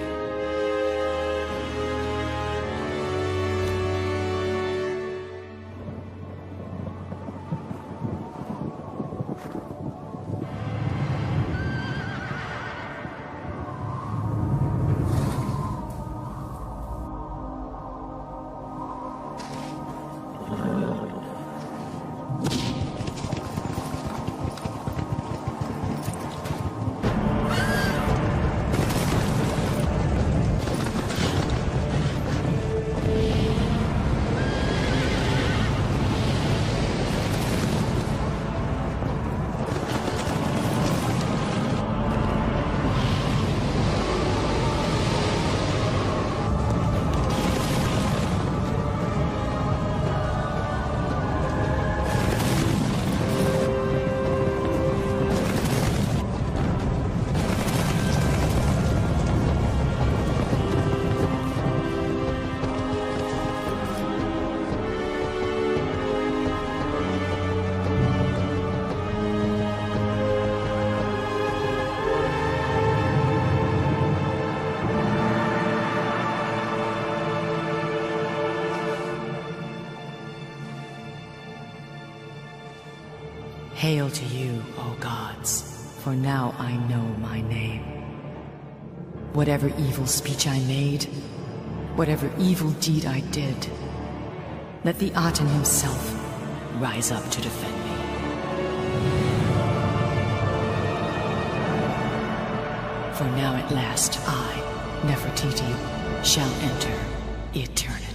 Hail to you, O gods, for now I know my name. Whatever evil speech I made, whatever evil deed I did, let the Aten himself rise up to defend me. For now at last I, Nefertiti, shall enter eternity.